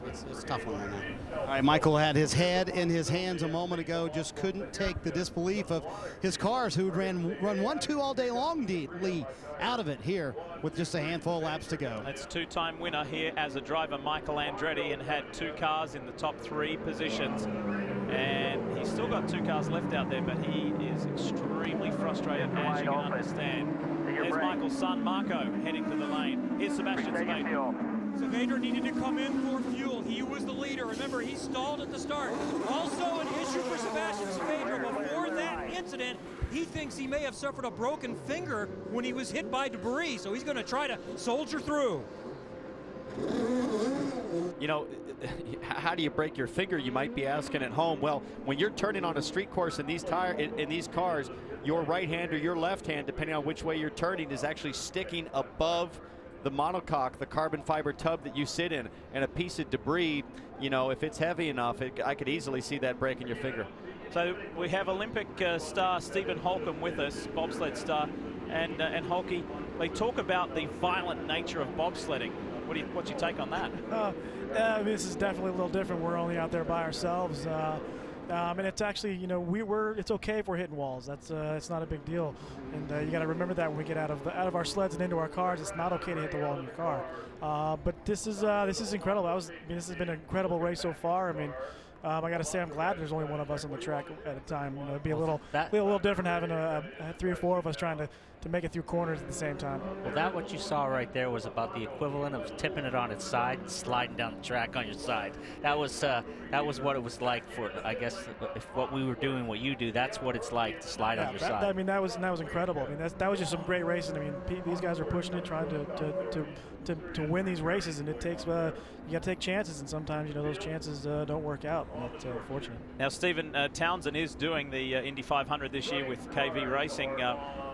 it's a tough one right now. All right, Michael had his head in his hands a moment ago, just couldn't take the disbelief of his cars who'd run 1-2 all day long, Lee, out of it here with just a handful of laps to go. That's two-time winner here as a driver, Michael Andretti, and had 2 cars in the top 3 positions. And he's still got 2 cars left out there, but he is extremely frustrated, as you can understand. There's Michael's son, Marco, heading to the lane. Here's Sebastian Saavedra. Saavedra needed to come in for fuel. He was the leader. Remember, he stalled at the start. Also an issue for Sebastian Saavedra. Before that incident, he thinks he may have suffered a broken finger when he was hit by debris, so he's going to try to soldier through. You know, how do you break your finger, you might be asking at home. Well, when you're turning on a street course in these cars, your right hand or your left hand, depending on which way you're turning, is actually sticking above the monocoque, the carbon fiber tub that you sit in, and a piece of debris, you know, if it's heavy enough, I could easily see that breaking your finger. So we have Olympic star Stephen Holcomb with us, bobsled star, and Holkie, they talk about the violent nature of bobsledding. What's your take on that? This is definitely a little different. We're only out there by ourselves. And it's actually, you know, it's okay if we're hitting walls. It's not a big deal. And you got to remember that when we get out of our sleds and into our cars, it's not okay to hit the wall in your car. But this is incredible. This has been an incredible race so far. I mean, I got to say I'm glad there's only one of us on the track at a time. You know, it'd be a little different having 3 or 4 of us trying to make it through corners at the same time. Well, that what you saw right there was about the equivalent of tipping it on its side and sliding down the track on your side. That was what it was like for, I guess, if what we were doing, what you do, that's what it's like to slide on your side. I mean, that was incredible. I mean, that was just some great racing. I mean, these guys are pushing it, trying to win these races, and it takes you got to take chances, and sometimes, you know, those chances don't work out. That's unfortunate. Now, Stephen Townsend is doing the Indy 500 this year with KV Racing.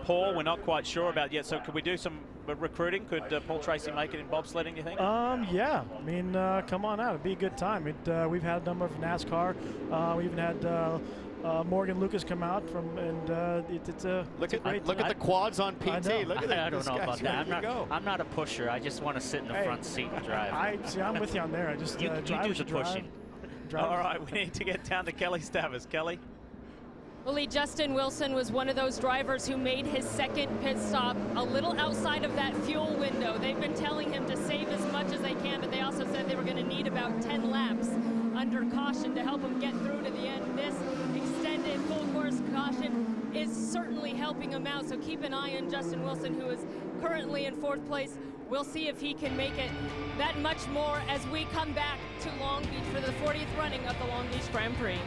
Paul, we're not quite sure about yet, so could we do some recruiting? Could Paul Tracy make it in bobsledding, you think? Yeah. I mean, come on out. It'd be a good time. We've had a number of NASCAR. We even had Morgan Lucas come out from, and look at the quads on PT. Look at that. I don't know about that. I'm not a pusher. I just want to sit in the front seat and drive. I'm with you on there. I just you do the pushing. All right, we need to get down to Kelly Stavers. Kelly. Well, Lee, Justin Wilson was one of those drivers who made his second pit stop a little outside of that fuel window. They've been telling him to save as much as they can, but they also said they were going to need about 10 laps under caution to help him get through to the end. This extended full course caution is certainly helping him out, so keep an eye on Justin Wilson, who is currently in 4th place. We'll see if he can make it that much more as we come back to Long Beach for the 40th running of the Long Beach Grand Prix.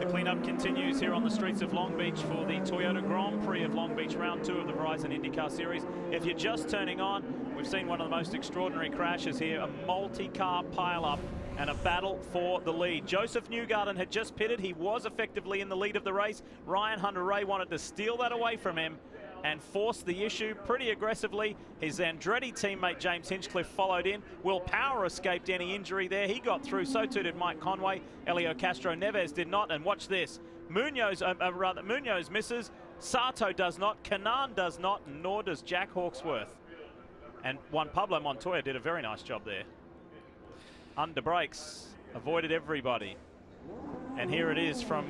The cleanup continues here on the streets of Long Beach for the Toyota Grand Prix of Long Beach, round 2 of the Verizon IndyCar Series. If you're just turning on, we've seen one of the most extraordinary crashes here, a multi-car pileup and a battle for the lead. Joseph Newgarden had just pitted. He was effectively in the lead of the race. Ryan Hunter-Reay wanted to steal that away from him and forced the issue pretty aggressively. His Andretti teammate James Hinchcliffe followed in. Will Power escaped any injury there. He got through, so too did Mike Conway. Elio Castro Neves did not, and watch this. Munoz misses, Sato does not, Kanan does not, nor does Jack Hawksworth. And Juan Pablo Montoya did a very nice job there. Under brakes, avoided everybody. And here it is from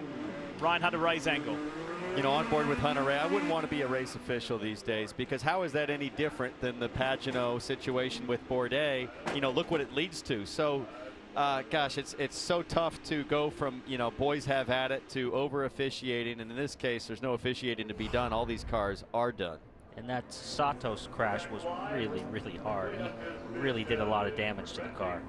Ryan Hunter-Reay's angle. You know, on board with Hunter-Reay, I wouldn't want to be a race official these days, because how is that any different than the Pagenaud situation with Bourdais? You know, look what it leads to. So, gosh, it's so tough to go from, you know, boys have at it to over officiating, and in this case, there's no officiating to be done. All these cars are done. And that Sato's crash was really, really hard. He really did a lot of damage to the car.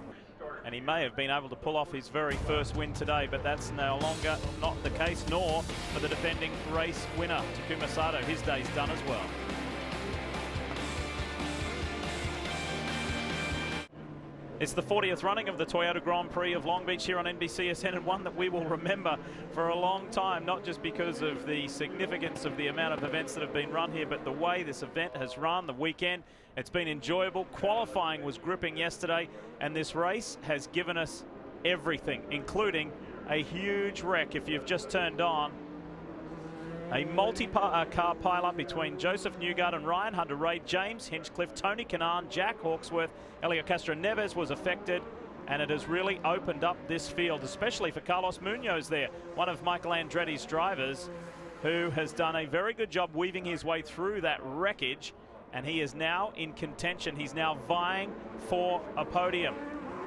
And he may have been able to pull off his very first win today, but that's no longer not the case, nor for the defending race winner, Takuma Sato. His day's done as well. It's the 40th running of the Toyota Grand Prix of Long Beach here on NBCSN, and one that we will remember for a long time, not just because of the significance of the amount of events that have been run here, but the way this event has run the weekend. It's been enjoyable. Qualifying was gripping yesterday, and this race has given us everything, including a huge wreck if you've just turned on. A multi-car pileup between Joseph Newgard and Ryan Hunter. Ray James, Hinchcliffe, Tony Kanaan, Jack Hawksworth, Elio Castro Neves was affected, and it has really opened up this field, especially for Carlos Munoz there, one of Michael Andretti's drivers, who has done a very good job weaving his way through that wreckage, and he is now in contention. He's now vying for a podium,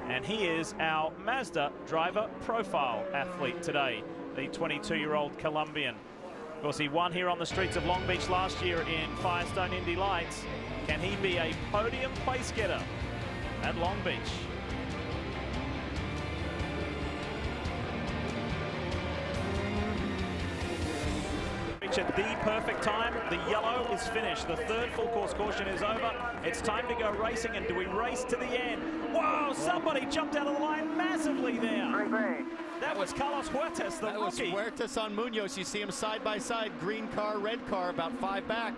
and he is our Mazda driver profile athlete today, the 22-year-old Colombian. Of course, he won here on the streets of Long Beach last year in Firestone Indy Lights. Can he be a podium place getter at Long Beach? At the perfect time, the yellow is finished. The third full course caution is over. It's time to go racing, and do we race to the end? Whoa, somebody jumped out of the line massively there. That was Carlos Huertas, the rookie. That was Huertas on Munoz. You see him side by side, green car, red car, about 5 back.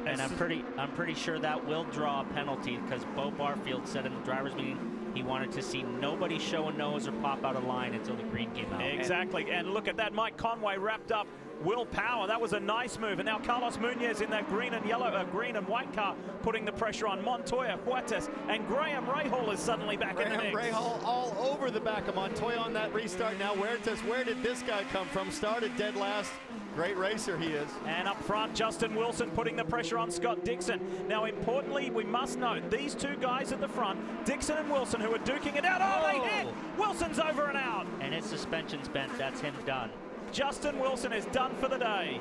And I'm pretty sure that will draw a penalty, because Bo Barfield said in the driver's meeting he wanted to see nobody show a nose or pop out of line until the green came out. Exactly, and look at that, Mike Conway wrapped up Will Power. That was a nice move, and now Carlos Munoz in that green and white car putting the pressure on Montoya, Huertas, and Graham Rahal is suddenly back in the mix. Graham Rahal all over the back of Montoya on that restart. Now Huertas, where did this guy come from? Started dead last. Great racer he is. And up front, Justin Wilson putting the pressure on Scott Dixon. Now, importantly, we must note these two guys at the front, Dixon and Wilson, who are duking it out. Oh, they hit! Wilson's over and out. And his suspension's bent. That's him done. Justin Wilson is done for the day.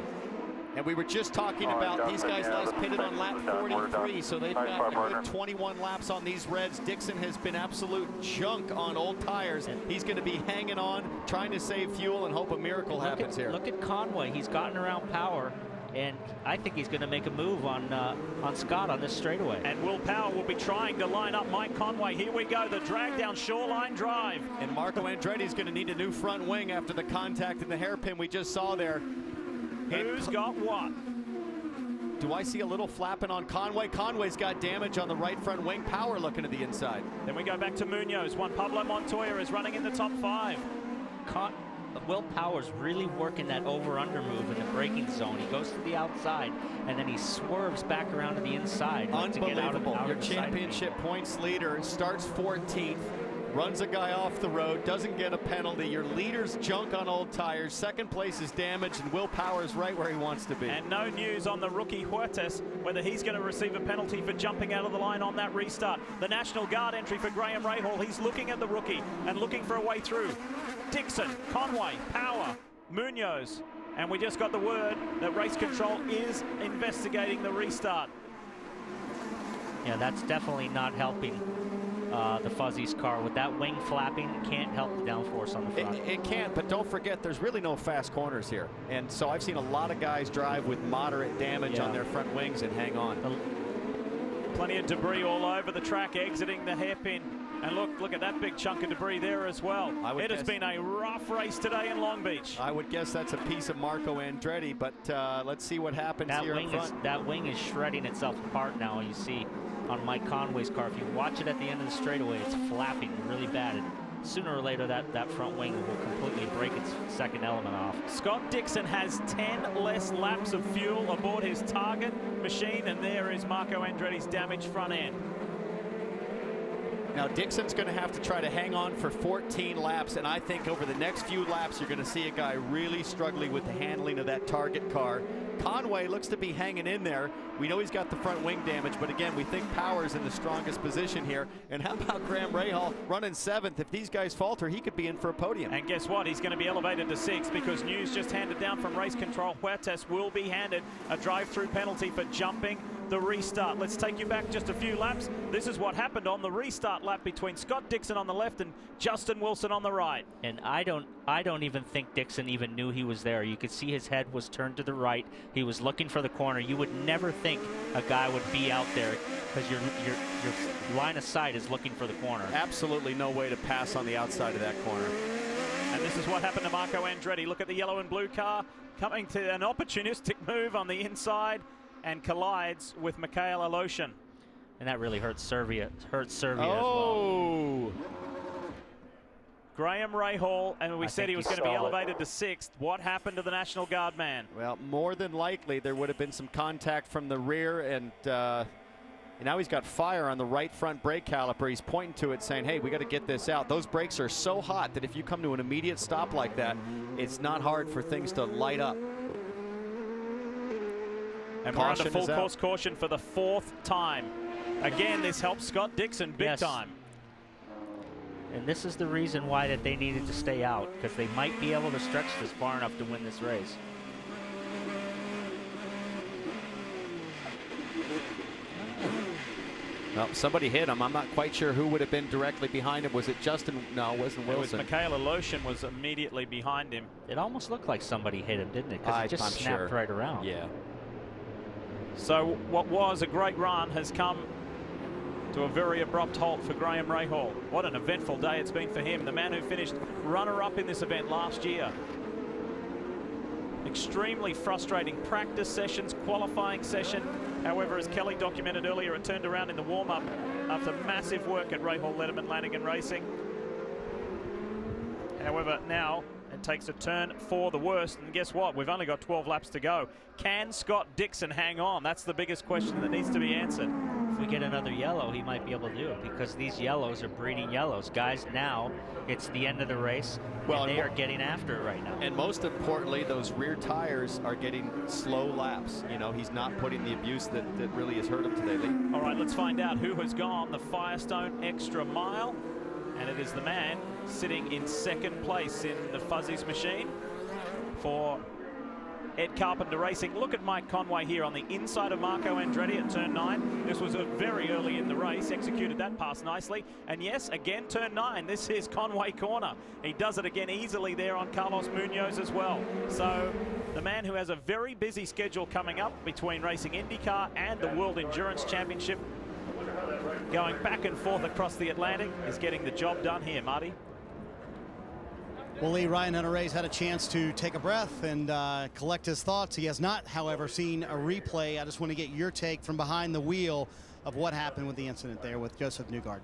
And we were just talking about these guys last pitted on lap 43, so they've got a good 21 laps on these reds. Dixon has been absolute junk on old tires. He's going to be hanging on, trying to save fuel and hope a miracle happens here. Look at Conway. He's gotten around Power, and I think he's going to make a move on Scott on this straightaway. And Will Power will be trying to line up Mike Conway. Here we go, the drag down Shoreline Drive. And Marco Andretti's going to need a new front wing after the contact in the hairpin we just saw there. Who's got what? Do I see a little flapping on Conway? Conway's got damage on the right front wing. Power looking to the inside. Then we go back to Munoz. Juan Pablo Montoya is running in the top 5. Will Power's really working that over-under move in the braking zone. He goes to the outside, and then he swerves back around to the inside. Unbelievable. Your championship points leader starts 14th, runs a guy off the road, doesn't get a penalty. Your leader's junk on old tires. Second place is damaged, and Will Power's right where he wants to be. And no news on the rookie Huertas, whether he's going to receive a penalty for jumping out of the line on that restart. The National Guard entry for Graham Rahal. He's looking at the rookie and looking for a way through. Dixon, Conway, Power, Munoz. And we just got the word that race control is investigating the restart. Yeah, that's definitely not helping the Fuzzy's car. With that wing flapping, it can't help the downforce on the front. It can't, but don't forget there's really no fast corners here. And so I've seen a lot of guys drive with moderate damage on their front wings and hang on. Plenty of debris all over the track exiting the hairpin. And look at that big chunk of debris there as well. It has been a rough race today in Long Beach. I would guess that's a piece of Marco Andretti, but let's see what happens here in front. That wing is shredding itself apart now. You see on Mike Conway's car, if you watch it at the end of the straightaway, it's flapping really bad. And sooner or later, that front wing will completely break its second element off. Scott Dixon has 10 less laps of fuel aboard his target machine, and there is Marco Andretti's damaged front end. Now Dixon's going to have to try to hang on for 14 laps, and I think over the next few laps you're going to see a guy really struggling with the handling of that target car. Conway looks to be hanging in there. We know he's got the front wing damage, but again, we think Power's in the strongest position here. And how about Graham Rahal running 7th? If these guys falter, he could be in for a podium. And guess what? He's going to be elevated to 6th because news just handed down from race control. Huertas will be handed a drive-through penalty for jumping the restart. Let's take you back just a few laps. This is what happened on the restart lap between Scott Dixon on the left and Justin Wilson on the right. And I don't even think Dixon even knew he was there. You could see his head was turned to the right. He was looking for the corner. You would never think a guy would be out there because your line of sight is looking for the corner. Absolutely no way to pass on the outside of that corner. And this is what happened to Marco Andretti. Look at the yellow and blue car coming to an opportunistic move on the inside and collides with Mikhail Aloshin. And that really hurts Serbia. As well. Graham Rahal, and we said he was going to be elevated to 6th. What happened to the National Guard man? Well, more than likely there would have been some contact from the rear, and now he's got fire on the right front brake caliper. He's pointing to it saying, hey, we got to get this out. Those brakes are so hot that if you come to an immediate stop like that, it's not hard for things to light up. And we're under full course caution for the 4th time. Again, this helps Scott Dixon big time. And this is the reason why that they needed to stay out, because they might be able to stretch this far enough to win this race. Well, somebody hit him. I'm not quite sure who would have been directly behind him. Was it Justin? No, it wasn't Wilson. It was Michaela Lotion was immediately behind him. It almost looked like somebody hit him, didn't it? Because it just snapped right around. Yeah. So what was a great run has come to a very abrupt halt for Graham Rahal. What an eventful day it's been for him. The man who finished runner-up in this event last year. Extremely frustrating practice sessions, qualifying session. However, as Kelly documented earlier, it turned around in the warm-up after massive work at Rahal Letterman Lanigan Racing. However, now it takes a turn for the worst, and guess what? We've only got 12 laps to go. Can Scott Dixon hang on? That's the biggest question that needs to be answered. If we get another yellow, he might be able to do it, because these yellows are breeding yellows. Guys, now it's the end of the race, and they are getting after it right now. And most importantly, those rear tires are getting slow laps. You know, he's not putting the abuse that really has hurt him today, Lee. All right, let's find out who has gone the Firestone extra mile. And it is the man sitting in 2nd place in the Fuzzies machine for Ed Carpenter Racing. Look at Mike Conway here on the inside of Marco Andretti at turn 9. This was very early in the race, executed that pass nicely. And yes, again, turn 9. This is Conway corner. He does it again easily there on Carlos Munoz as well. So the man who has a very busy schedule coming up between racing IndyCar and the World Endurance Championship, going back and forth across the Atlantic, is getting the job done here, Marty. Well, Lee, Ryan Hunter-Reay's had a chance to take a breath and collect his thoughts. He has not, however, seen a replay. I just want to get your take from behind the wheel of what happened with the incident there with Joseph Newgarden.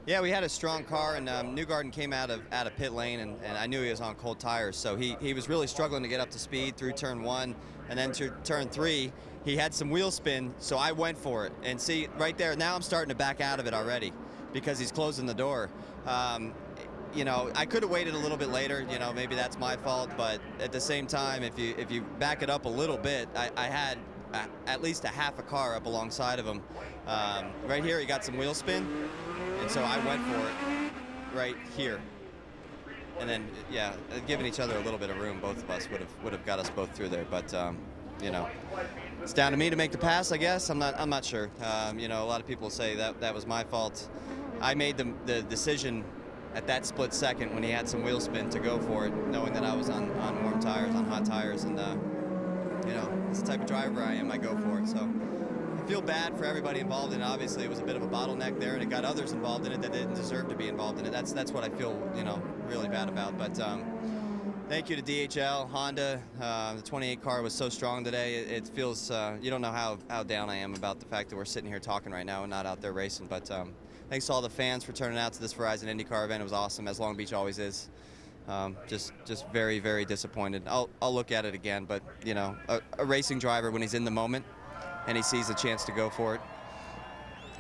Yeah, we had a strong car, and Newgarden came out of pit lane, and I knew he was on cold tires, so he was really struggling to get up to speed through turn 1, and then to turn 3. He had some wheel spin, so I went for it. And see, right there, now I'm starting to back out of it already because he's closing the door. You know, I could have waited a little bit later. You know, maybe that's my fault. But at the same time, if you back it up a little bit, I had at least a half a car up alongside of him. Right here, he got some wheel spin, and so I went for it right here. And then, yeah, giving each other a little bit of room, both of us would have got us both through there. But you know, it's down to me to make the pass, I guess. I'm not sure. You know, a lot of people say that was my fault. I made the decision at that split second when he had some wheel spin to go for it, knowing that I was on warm tires, on hot tires, and you know, it's the type of driver I am. I go for it. So I feel bad for everybody involved in it. Obviously, it was a bit of a bottleneck there, and it got others involved in it that didn't deserve to be involved in it. That's what I feel, you know, really bad about. But thank you to DHL, Honda. The 28 car was so strong today. It feels, you don't know how down I am about the fact that we're sitting here talking right now and not out there racing. But thanks to all the fans for turning out to this Verizon IndyCar event. It was awesome, as Long Beach always is. Just very, very disappointed. I'll look at it again, but you know, a racing driver, when he's in the moment and he sees a chance to go for it,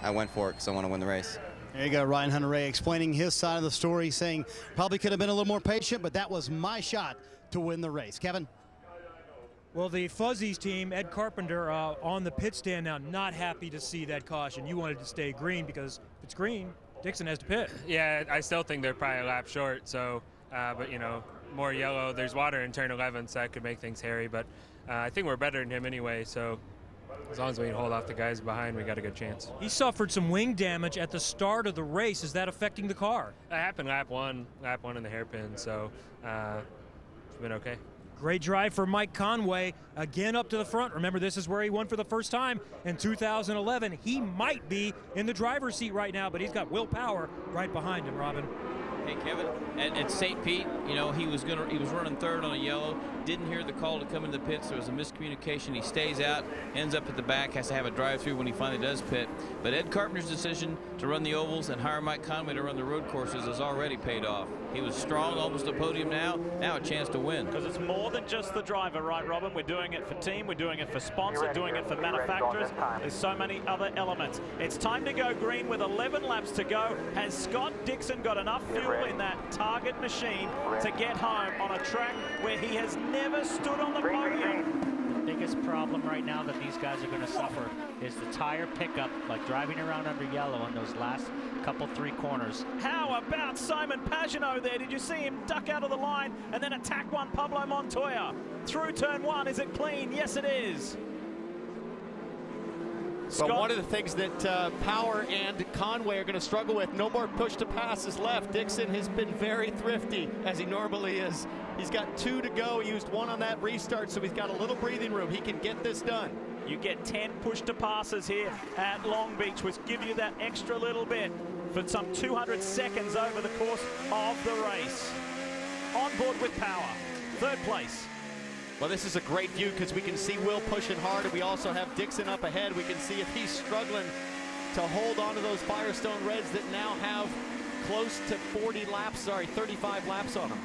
I went for it because I want to win the race. There you go, Ryan Hunter-Reay explaining his side of the story, saying probably could have been a little more patient, but that was my shot to win the race. Kevin? Well, the Fuzzies team, Ed Carpenter, on the pit stand now, not happy to see that caution. You wanted to stay green because if it's green, Dixon has to pit. Yeah, I still think they're probably a lap short, so, but you know, more yellow. There's water in turn 11, so that could make things hairy, but I think we're better than him anyway, so as long as we can hold off the guys behind, we got a good chance. He suffered some wing damage at the start of the race. Is that affecting the car? That happened lap one in the hairpin, so it's been okay. Great drive for Mike Conway, again up to the front. Remember, this is where he won for the first time in 2011. He might be in the driver's seat right now, but he's got Will Power right behind him, Robin. Hey Kevin, at St. Pete, you know, he was running third on a yellow, didn't hear the call to come into the pits. There was a miscommunication. He stays out, ends up at the back, has to have a drive-through when he finally does pit. But Ed Carpenter's decision to run the ovals and hire Mike Conway to run the road courses has already paid off. He was strong, almost a podium now a chance to win. Because it's more than just the driver, right, Robin? We're doing it for team, we're doing it for sponsor, doing it for manufacturers. There's so many other elements. It's time to go green with 11 laps to go. Has Scott Dixon got enough fuel in that target machine to get home on a track where he has never stood on the podium? The biggest problem right now that these guys are going to suffer is the tire pickup, like driving around under yellow in those last couple 3 corners. How about Simon Pagenaud there? Did you see him duck out of the line and then attack one Pablo Montoya? Through turn 1, is it clean? Yes, it is. But one of the things that Power and Conway are going to struggle with, no more push to passes left. Dixon has been very thrifty, as he normally is. He's got 2 to go. He used 1 on that restart, so he's got a little breathing room. He can get this done. You get 10 push to passes here at Long Beach, which give you that extra little bit for some 200 seconds over the course of the race. On board with Power, 3rd place. Well, this is a great view because we can see Will pushing hard, and we also have Dixon up ahead. We can see if he's struggling to hold on to those Firestone Reds that now have close to 35 laps on them.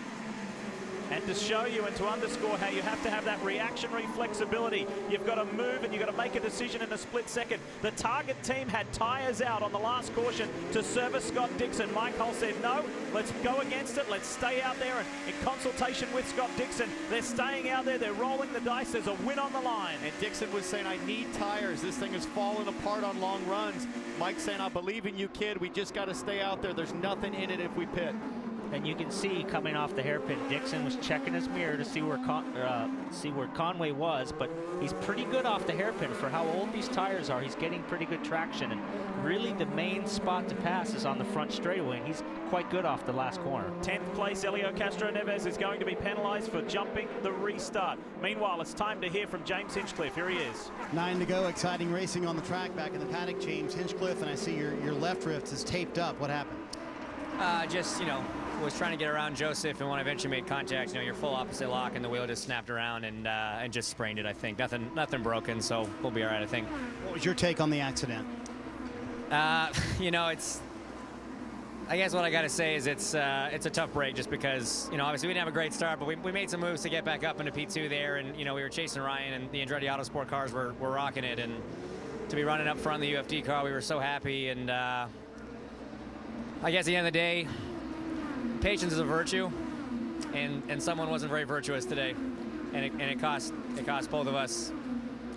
And to show you and to underscore how you have to have that reactionary flexibility, you've got to move and you've got to make a decision in a split second. The Target team had tires out on the last caution to service Scott Dixon. Mike Hull said, no, let's go against it. Let's stay out there. And in consultation with Scott Dixon, they're staying out there. They're rolling the dice. There's a win on the line. And Dixon was saying, I need tires. This thing is falling apart on long runs. Mike saying, I believe in you, kid. We just got to stay out there. There's nothing in it if we pit. And you can see coming off the hairpin, Dixon was checking his mirror to see where Conway was, but he's pretty good off the hairpin for how old these tires are. He's getting pretty good traction, and really the main spot to pass is on the front straightaway, and he's quite good off the last corner. 10th place, Elio Castro Neves is going to be penalized for jumping the restart. Meanwhile, it's time to hear from James Hinchcliffe. Here he is. 9 to go, exciting racing on the track back in the paddock. James Hinchcliffe, and I see your left wrist is taped up. What happened? Just, you know, was trying to get around Joseph, and when I eventually made contact, you know, your full opposite lock, and the wheel just snapped around and just sprained it. I think nothing broken, so we'll be all right. I think. What was your take on the accident? You know, I guess what I got to say is it's a tough break, just because, you know, obviously we didn't have a great start, but we made some moves to get back up into P2 there, and you know, we were chasing Ryan, and the Andretti Autosport cars were rocking it, and to be running up front in the UFD car, we were so happy. And I guess at the end of the day, patience is a virtue, and someone wasn't very virtuous today, and it cost both of us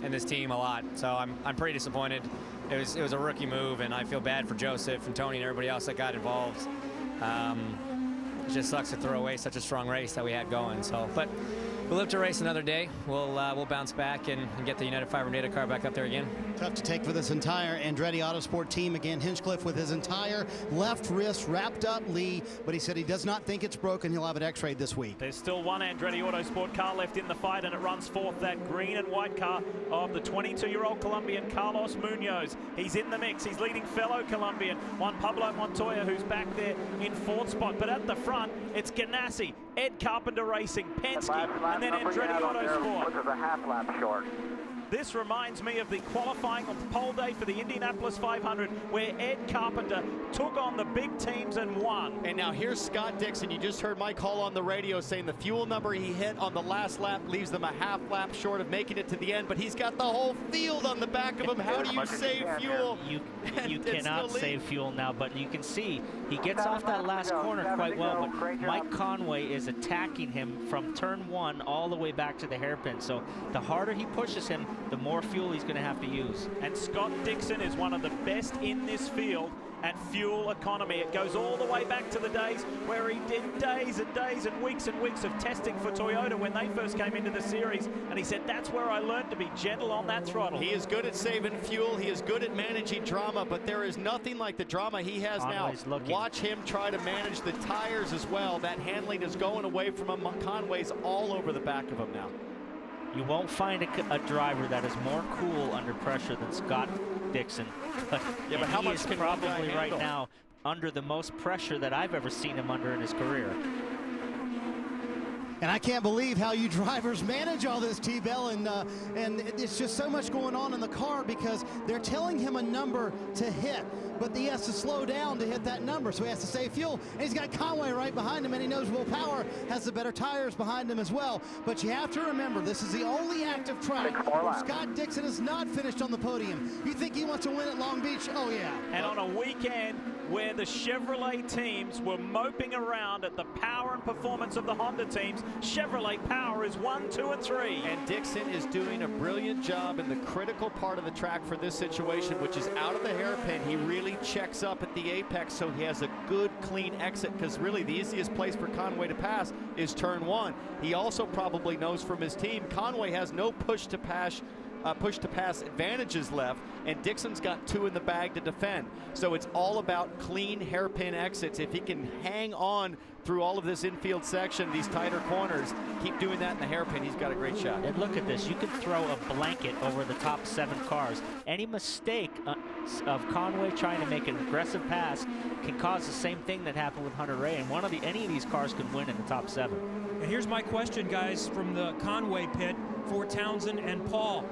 and this team a lot. So I'm pretty disappointed. It was a rookie move, and I feel bad for Joseph and Tony and everybody else that got involved. It just sucks to throw away such a strong race that we had going. So, but we'll live to race another day. We'll bounce back and get the United Fiber and Data car back up there again. Tough to take for this entire Andretti Autosport team. Again, Hinchcliffe with his entire left wrist wrapped up, Lee, but he said he does not think it's broken. He'll have it x-rayed this week. There's still one Andretti Autosport car left in the fight, and it runs forth, that green and white car of the 22-year-old Colombian Carlos Munoz. He's in the mix. He's leading fellow Colombian, one Pablo Montoya, who's back there in 4th spot. But at the front, it's Ganassi, Ed Carpenter Racing, Penske, and then Andretti Autosport. Which is a half lap short. This reminds me of the qualifying on pole day for the Indianapolis 500, where Ed Carpenter took on the big teams and won. And now here's Scott Dixon. You just heard Mike Hull on the radio saying the fuel number he hit on the last lap leaves them a half lap short of making it to the end, but he's got the whole field on the back of him. How do you save fuel? You cannot save fuel now, but you can see he gets off that last corner quite well, but Mike Conway is attacking him from turn 1 all the way back to the hairpin. So the harder he pushes him, the more fuel he's going to have to use. And Scott Dixon is one of the best in this field at fuel economy. It goes all the way back to the days where he did days and days and weeks of testing for Toyota when they first came into the series, and he said that's where I learned to be gentle on that throttle. He is good at saving fuel. He is good at managing drama, but there is nothing like the drama he has now. Watch him try to manage the tires as well. That handling is going away from him. Conway's all over the back of him now. You won't find a driver that is more cool under pressure than Scott Dixon. Yeah, but how much is can probably right now under the most pressure that I've ever seen him under in his career. And I can't believe how you drivers manage all this, T-Bell, and it's just so much going on in the car because they're telling him a number to hit, but he has to slow down to hit that number, so he has to save fuel. And he's got Conway right behind him, and he knows Will Power has the better tires behind him as well. But you have to remember, this is the only active track where Scott Dixon has not finished on the podium. You think he wants to win at Long Beach? Oh, yeah. And on a weekend where the Chevrolet teams were moping around at the power and performance of the Honda teams, Chevrolet power is 1, 2, and 3. And Dixon is doing a brilliant job in the critical part of the track for this situation, which is out of the hairpin. He really checks up at the apex so he has a good, clean exit, because really the easiest place for Conway to pass is turn 1. He also probably knows from his team Conway has no push to pass advantages left, and Dixon's got 2 in the bag to defend. So it's all about clean hairpin exits. If he can hang on through all of this infield section, these tighter corners, keep doing that in the hairpin, he's got a great shot. And look at this, you can throw a blanket over the top 7 cars. Any mistake of Conway trying to make an aggressive pass can cause the same thing that happened with Hunter Ray, and any of these cars can win in the top 7. And here's my question, guys, from the Conway pit for Townsend and Paul.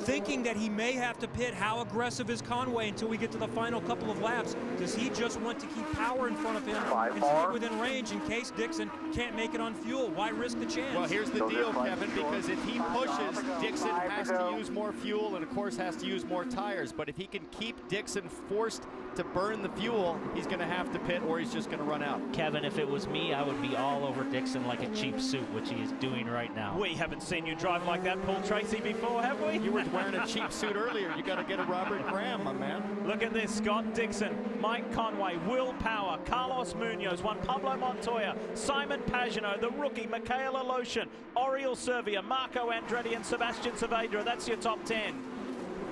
Thinking that he may have to pit, how aggressive is Conway until we get to the final couple of laps? Does he just want to keep power in front of him and stay within range in case Dixon can't make it on fuel? Why risk the chance? Well, here's the deal, Kevin, because if he pushes, Dixon has to use more fuel and, of course, has to use more tires. But if he can keep Dixon forced to burn the fuel, he's going to have to pit or he's just going to run out. Kevin, if it was me, I would be all over Dixon like a cheap suit, which he is doing right now. We haven't seen you drive like that, Paul Tracy, before, have we? You were wearing a cheap suit earlier. You got to get a Robert Graham, my man. Look at this. Scott Dixon, Mike Conway, Will Power, Carlos Munoz, Juan Pablo Montoya, Simon Pagino, the rookie, Michaela Lotion, Oriol Servia, Marco Andretti, and Sebastian Saavedra. That's your top 10.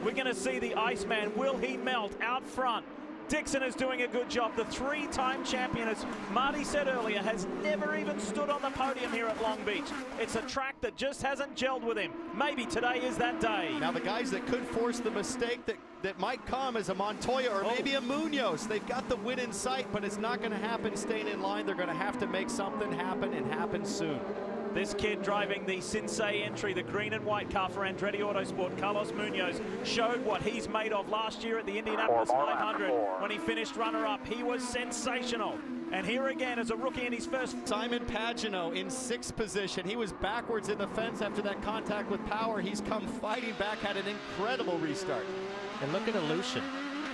We're going to see the Iceman. Will he melt out front? Dixon is doing a good job. The 3-time champion, as Marty said earlier, has never even stood on the podium here at Long Beach. It's a track that just hasn't gelled with him. Maybe today is that day. Now the guys that could force the mistake that might come is a Montoya or maybe a Munoz. They've got the win in sight, but it's not going to happen staying in line. They're going to have to make something happen and happen soon. This kid driving the Sensei entry, the green and white car for Andretti Autosport, Carlos Munoz, showed what he's made of last year at the Indianapolis 500 when he finished runner-up. He was sensational. And here again as a rookie in his first. Simon Pagino in 6th position. He was backwards in the fence after that contact with Power. He's come fighting back, had an incredible restart. And look at Aleutian.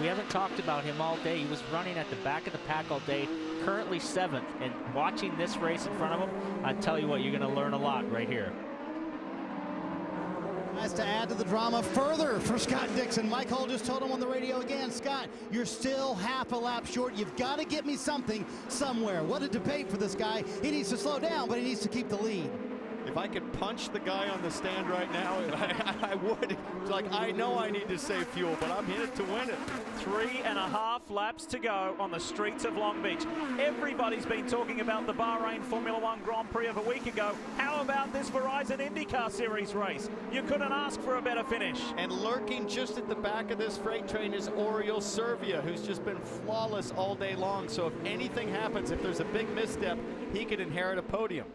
We haven't talked about him all day. He was running at the back of the pack all day, currently 7th. And watching this race in front of him, I tell you what, you're going to learn a lot right here. Has to add to the drama further for Scott Dixon. Mike Hull just told him on the radio again, Scott, you're still half a lap short. You've got to get me something somewhere. What a debate for this guy. He needs to slow down, but he needs to keep the lead. If I could punch the guy on the stand right now, I would. It's like, I know I need to save fuel, but I'm in it to win it. 3.5 laps to go on the streets of Long Beach. Everybody's been talking about the Bahrain Formula One Grand Prix of a week ago. How about this Verizon IndyCar Series race? You couldn't ask for a better finish. And lurking just at the back of this freight train is Oriol Servia, who's just been flawless all day long. So if anything happens, if there's a big misstep, he could inherit a podium.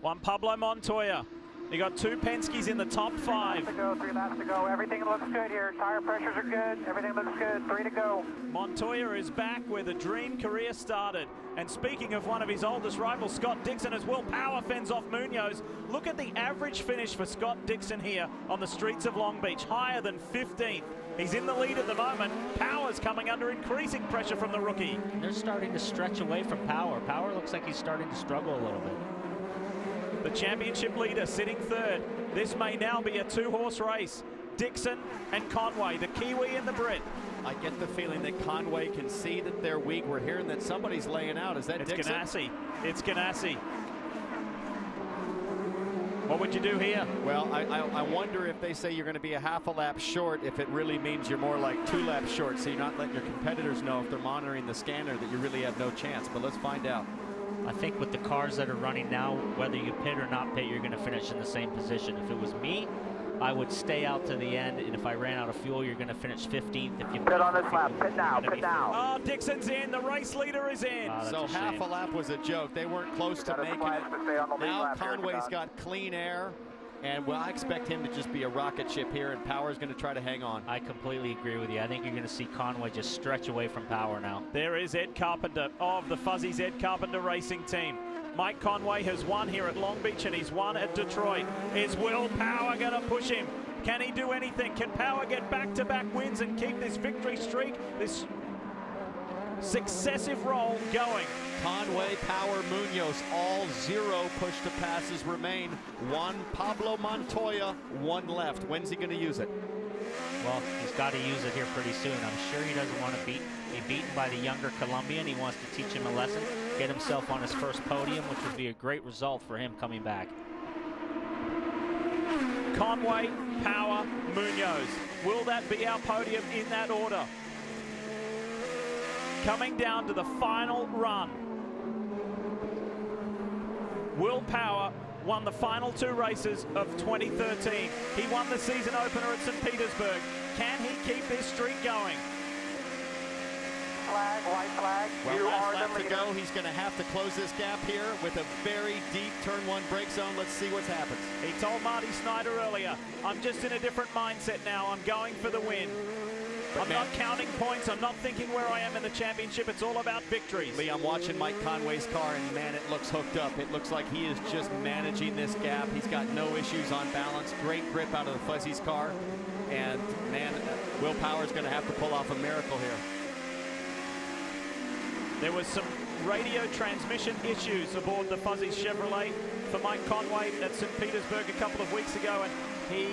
Juan Pablo Montoya. You got 2 Penske's in the top 5. 3 laps to go. Everything looks good here. Tire pressures are good. Everything looks good. 3 to go. Montoya is back where the dream career started. And speaking of one of his oldest rivals, Scott Dixon, as Will Power fends off Munoz. Look at the average finish for Scott Dixon here on the streets of Long Beach, higher than 15th. He's in the lead at the moment. Power's coming under increasing pressure from the rookie. They're starting to stretch away from Power. Power looks like he's starting to struggle a little bit. The championship leader sitting 3rd. This may now be a 2-horse race. Dixon and Conway, the Kiwi and the Brit. I get the feeling that Conway can see that they're weak. We're hearing that somebody's laying out. Is that Dixon? Ganassi. It's Ganassi. What would you do here? Well, I wonder if they say you're going to be a half a lap short, if it really means you're more like 2 laps short, so you're not letting your competitors know if they're monitoring the scanner that you really have no chance. But let's find out. I think with the cars that are running now, whether you pit or not pit, you're going to finish in the same position. If it was me, I would stay out to the end, and if I ran out of fuel, you're going to finish 15th. If you Pit on this lap. Pit now. Pit now. Oh, Dixon's in. The race leader is in. So half a lap was a joke. They weren't close to making it. Now Conway's got clean air, and well, I expect him to just be a rocket ship here, and Power's going to try to hang on. I completely agree with you. I think you're going to see Conway just stretch away from Power now. There is Ed Carpenter of the Fuzzies Ed Carpenter Racing Team. Mike Conway has won here at Long Beach, and he's won at Detroit. Is Will Power going to push him? Can he do anything? Can Power get back-to-back wins and keep this victory streak, this successive roll going? Conway, Power, Munoz, all 0 push-to passes remain. One Pablo Montoya, one left. When's he going to use it? Well, he's got to use it here pretty soon. I'm sure he doesn't want to be beaten by the younger Colombian. He wants to teach him a lesson, get himself on his first podium, which would be a great result for him coming back. Conway, Power, Munoz. Will that be our podium in that order? Coming down to the final run. Will Power won the final 2 races of 2013. He won the season opener at St. Petersburg. Can he keep this streak going? Flag, white flag. Well, You last are lap the to leader. go. He's going to have to close this gap here with a very deep turn 1 brake zone. Let's see what happens. He told Marty Snyder earlier, I'm just in a different mindset now. I'm going for the win. I'm not counting points. I'm not thinking where I am in the championship. It's all about victories. Lee, I'm watching Mike Conway's car, and man, it looks hooked up. It looks like he is just managing this gap. He's got no issues on balance. Great grip out of the Fuzzies car. And man, Will Power's going to have to pull off a miracle here. There was some radio transmission issues aboard the Fuzzies Chevrolet for Mike Conway at St. Petersburg a couple of weeks ago, and he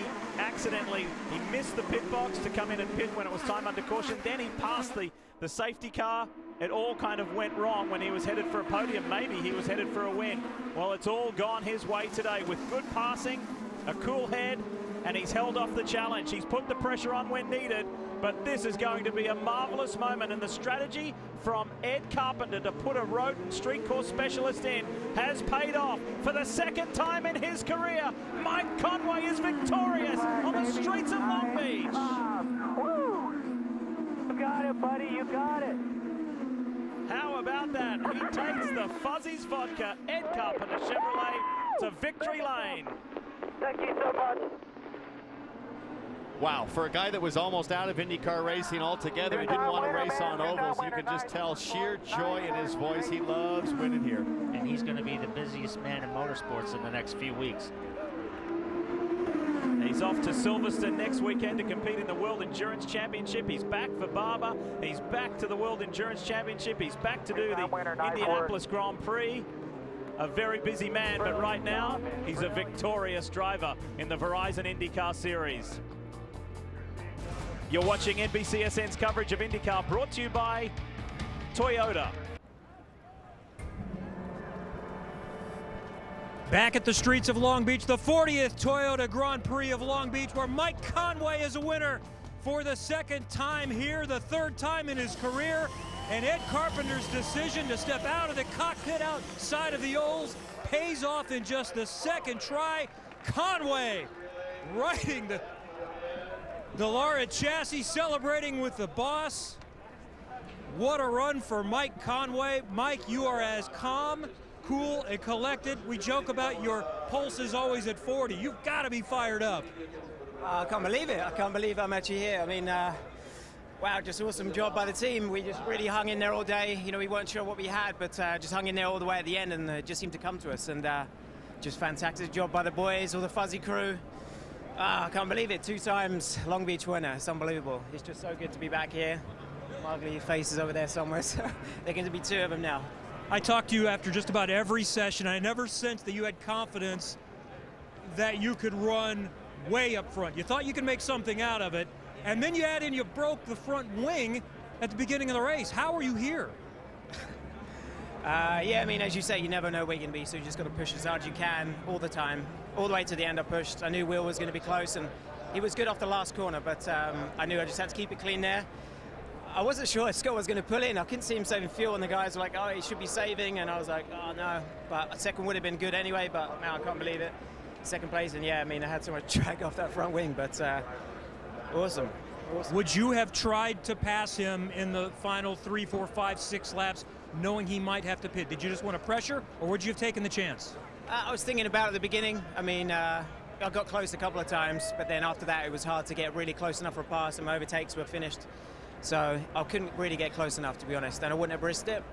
missed the pit box to come in and pit when it was time under caution. Then he passed the safety car. It all kind of went wrong when he was headed for a podium. Maybe he was headed for a win. Well, it's all gone his way today with good passing, a cool head, and he's held off the challenge. He's put the pressure on when needed, but this is going to be a marvelous moment, and the strategy from Ed Carpenter to put a road and street course specialist in has paid off. For the 2nd time in his career, Mike Conway is victorious on the streets of Long Beach. Woo! You got it, buddy. You got it. How about that? He takes the Fuzzies Vodka Ed Carpenter Chevrolet to victory lane. Thank you so much. Wow, for a guy that was almost out of IndyCar racing altogether, he didn't want to race on ovals. You can just tell sheer joy in his voice. He loves winning here. And he's going to be the busiest man in motorsports in the next few weeks. He's off to Silverstone next weekend to compete in the World Endurance Championship. He's back for Barber. He's back to the World Endurance Championship. He's back to do the Indianapolis Grand Prix. A very busy man, but right now he's a victorious driver in the Verizon IndyCar Series. You're watching NBCSN's coverage of IndyCar, brought to you by Toyota. Back at the streets of Long Beach, the 40th Toyota Grand Prix of Long Beach, where Mike Conway is a winner for the 2nd time here, the 3rd time in his career. And Ed Carpenter's decision to step out of the cockpit outside of the Olds pays off in just the 2nd try. Conway riding the Lara chassis, celebrating with the boss. What a run for Mike Conway. Mike, you are as calm, cool, and collected. We joke about your pulse is always at 40. You've got to be fired up. I can't believe it. I can't believe I'm actually here. I mean, wow, just awesome job by the team. We just really hung in there all day. You know, we weren't sure what we had, but just hung in there all the way at the end, and it just seemed to come to us. And just fantastic job by the boys, all the Fuzzy crew. I can't believe it. 2 times Long Beach winner. It's unbelievable. It's just so good to be back here. My ugly face is over there somewhere, so there can be 2 of them now. I talked to you after just about every session. I never sensed that you had confidence that you could run way up front. You thought you could make something out of it, and then you add in you broke the front wing at the beginning of the race. How are you here? Yeah, I mean, as you say, you never know where you're going to be, so you just got to push as hard as you can all the time. All the way to the end I pushed. I knew Will was going to be close, and he was good off the last corner, but I knew I just had to keep it clean there. I wasn't sure if Scott was going to pull in. I couldn't see him saving fuel, and the guys were like, oh, he should be saving, and I was like, oh, no. But a second would have been good anyway, but man, I can't believe it. second place, and yeah, I mean, I had so much drag off that front wing, but awesome. Would you have tried to pass him in the final 3, 4, 5, 6 laps, knowing he might have to pit? Did you just want to pressure, or would you have taken the chance? I was thinking about it at the beginning. I mean, I got close a couple of times, but then after that, it was hard to get really close enough for a pass, and my overtakes were finished. So I couldn't really get close enough, to be honest, and I wouldn't have risked it.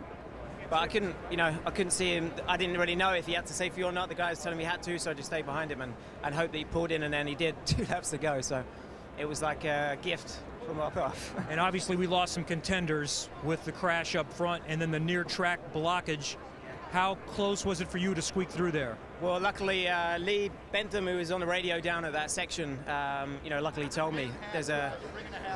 But I couldn't see him. I didn't really know if he had to save fuel or not. The guy was telling me he had to, so I just stayed behind him and hoped that he pulled in, and then he did 2 laps to go. So it was like a gift from up off. And obviously we lost some contenders with the crash up front and then the near track blockage. How close was it for you to squeak through there? Well, luckily Lee Bentham, who was on the radio down at that section, luckily told me there's a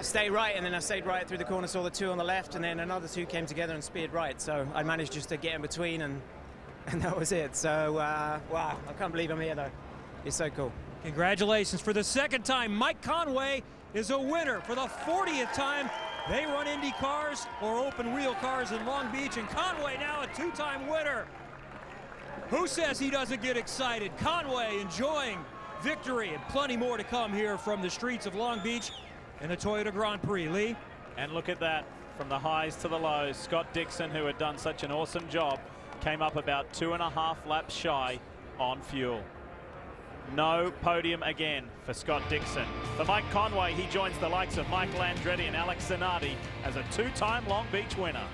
stay right, and then I stayed right through the corner, saw the 2 on the left, and then another 2 came together and speared right. So I managed just to get in between, and that was it. So wow, I can't believe I'm here though. It's so cool. Congratulations. For the second time, Mike Conway is a winner. For the 40th time, they run Indy cars or open wheel cars in Long Beach, and Conway now a 2-time winner. Who says he doesn't get excited? Conway enjoying victory, and plenty more to come here from the streets of Long Beach in the Toyota Grand Prix. Lee? And look at that, from the highs to the lows. Scott Dixon, who had done such an awesome job, came up about 2.5 laps shy on fuel. No podium again for Scott Dixon. For Mike Conway, he joins the likes of Michael Andretti and Alex Zanardi as a 2-time Long Beach winner.